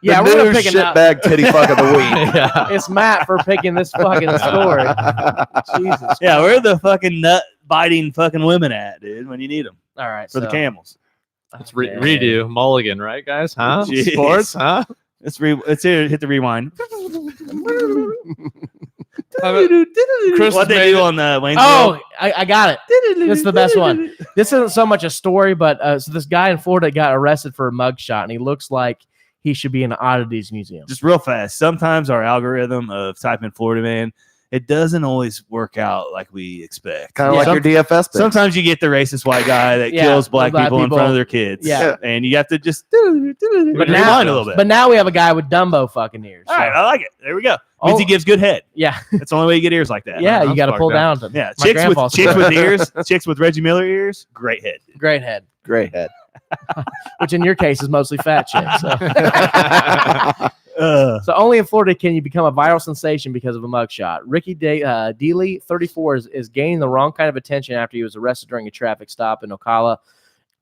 Yeah, we're gonna pick a shitbag titty fuck of the week. It's Matt for picking this fucking story. Jesus. Yeah, where are the fucking nut biting fucking women at, dude? When you need them. All right, for the camels. Let's redo Mulligan, right, guys? Huh? Jeez. Sports, huh? Let's hit the rewind. What they do on the Wayne's World? I got it. This is the best one. This isn't so much a story, but so this guy in Florida got arrested for a mugshot, and he looks like he should be in an oddities museum. Just real fast. Sometimes our algorithm of typing Florida man, it doesn't always work out like we expect. Kind of like your DFS picks. Sometimes you get the racist white guy that kills black people in front of their kids. Yeah. And you have to just rewind a little bit. But now we have a guy with Dumbo fucking ears. All right, I like it. There we go. Means he gives good head. Yeah. That's the only way you get ears like that. Yeah, you got to pull down. Yeah, chicks with ears, chicks with Reggie Miller ears, great head. Great head. Great head. Which in your case is mostly fat chicks. So only in Florida can you become a viral sensation because of a mugshot. Ricky Dealey, 34, is gaining the wrong kind of attention after he was arrested during a traffic stop in Ocala.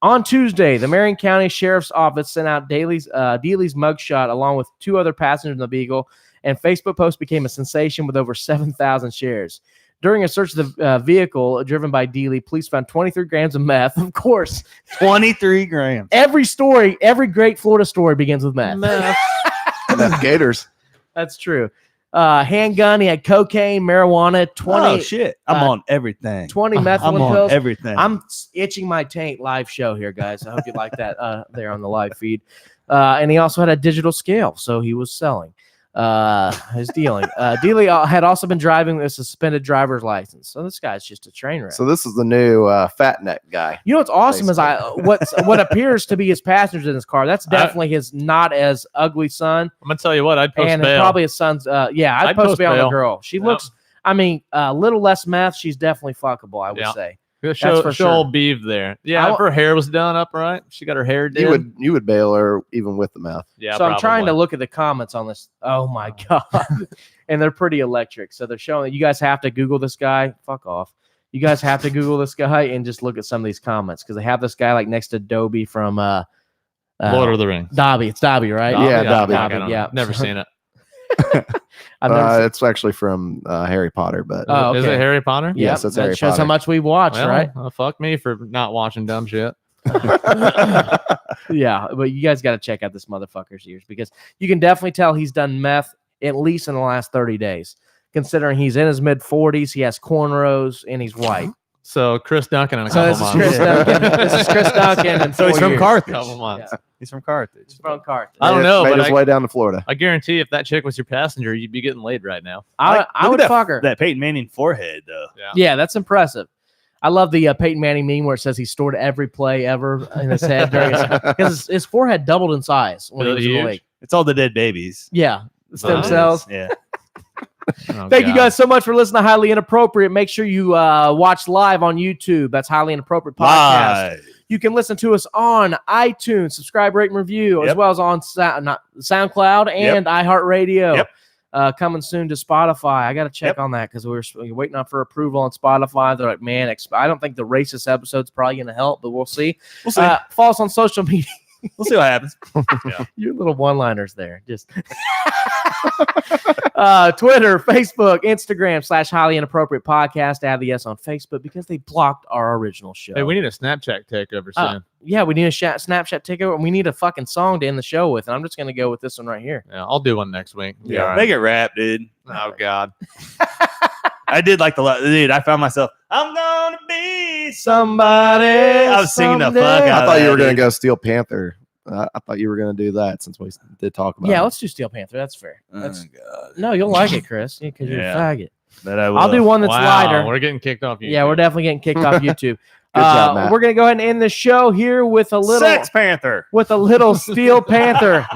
On Tuesday, the Marion County Sheriff's Office sent out Dealey's mugshot along with 2 other passengers in the Beagle, and Facebook post became a sensation with over 7,000 shares. During a search of the vehicle driven by Dealey, police found 23 grams of meth. Of course. 23 grams. Every great Florida story begins with meth. Meth gators. That's true. Handgun. He had cocaine, marijuana, 20. Oh, shit. I'm on everything. 20 methylene I'm on pills. everything. I'm itching my taint live show here, guys. I hope you like that there on the live feed. And he also had a digital scale, so he was selling. His dealing. Dealey had also been driving with a suspended driver's license. So this guy's just a train wreck. So this is the new fat neck guy. You know what's awesome is what appears to be his passengers in his car. That's definitely his not as ugly son. I'm gonna tell you what, I'd post and bail. Probably his son's. I'd post bail on the girl. She looks. I mean, a little less meth. She's definitely fuckable. I would say. Show old Beeve there. Yeah, if her hair was done up right, she got her hair done. You would bail her even with the meth. Yeah. So I'm trying to look at the comments on this. Oh my god, and they're pretty electric. So they're showing that you guys have to Google this guy. Fuck off. You guys have to Google this guy and just look at some of these comments because they have this guy like next to Dobby from Lord of the Rings. Dobby. It's Dobby, right? Yeah, Dobby. Yeah. Never seen it. It's actually from Harry Potter, but okay. Is it Harry Potter? Yes, it's Harry shows Potter. how much we watch, right? Fuck me for not watching dumb shit. Yeah, but you guys got to check out this motherfucker's ears because you can definitely tell he's done meth at least in the last 30 days, considering he's in his mid-40s, he has cornrows, and he's white. So Chris Duncan in a So couple this is months. Chris Duncan. This is Chris Duncan. And So he's from Carthage. Couple months. Yeah. He's from Carthage. He's from Carthage. I don't know, Made but his way down to Florida. I guarantee if that chick was your passenger, you'd be getting laid right now. I Look would at fuck her. That Peyton Manning forehead, though. Yeah, that's impressive. I love the Peyton Manning meme where it says he stored every play ever in his head because his forehead doubled in size when he was in the league. It's all the dead babies. Yeah, the stem cells. Yeah. Oh, Thank you God. guys so much for listening to Highly Inappropriate. Make sure you watch live on YouTube. That's Highly Inappropriate Podcast. Live. You can listen to us on iTunes, subscribe, rate, and review, as Yep. well as on SoundCloud and iHeartRadio. Yep. Coming soon to Spotify. I got to check on that because we're waiting on for approval on Spotify. They're like, man, I don't think the racist episode's probably going to help, but we'll see. We'll see. Follow us on social media. We'll see what happens. Your little one-liners there. Just Twitter, Facebook, Instagram / Highly Inappropriate Podcast. Add the S on Facebook because they blocked our original show. Hey, we need a Snapchat takeover soon. Yeah, we need a Snapchat takeover, and we need a fucking song to end the show with. And I'm just gonna go with this one right here. Yeah, I'll do one next week. Yeah, make it rap, dude. Oh God. I did like dude. I found myself. I'm gonna be Somebody. I was singing the fuck out. I thought you were going to to go Steel Panther. I thought you were going to do that since we did talk about Yeah, it. let's do Steel Panther. That's fair. That's, God. no, you'll like it, Chris, because you're a Yeah. faggot. But I will. I'll do one that's Wow, lighter. we're getting kicked off. Yeah, we're definitely getting kicked off YouTube. Good job, Matt. We're gonna go ahead and end the show here with a little Sex Panther. Steel Panther.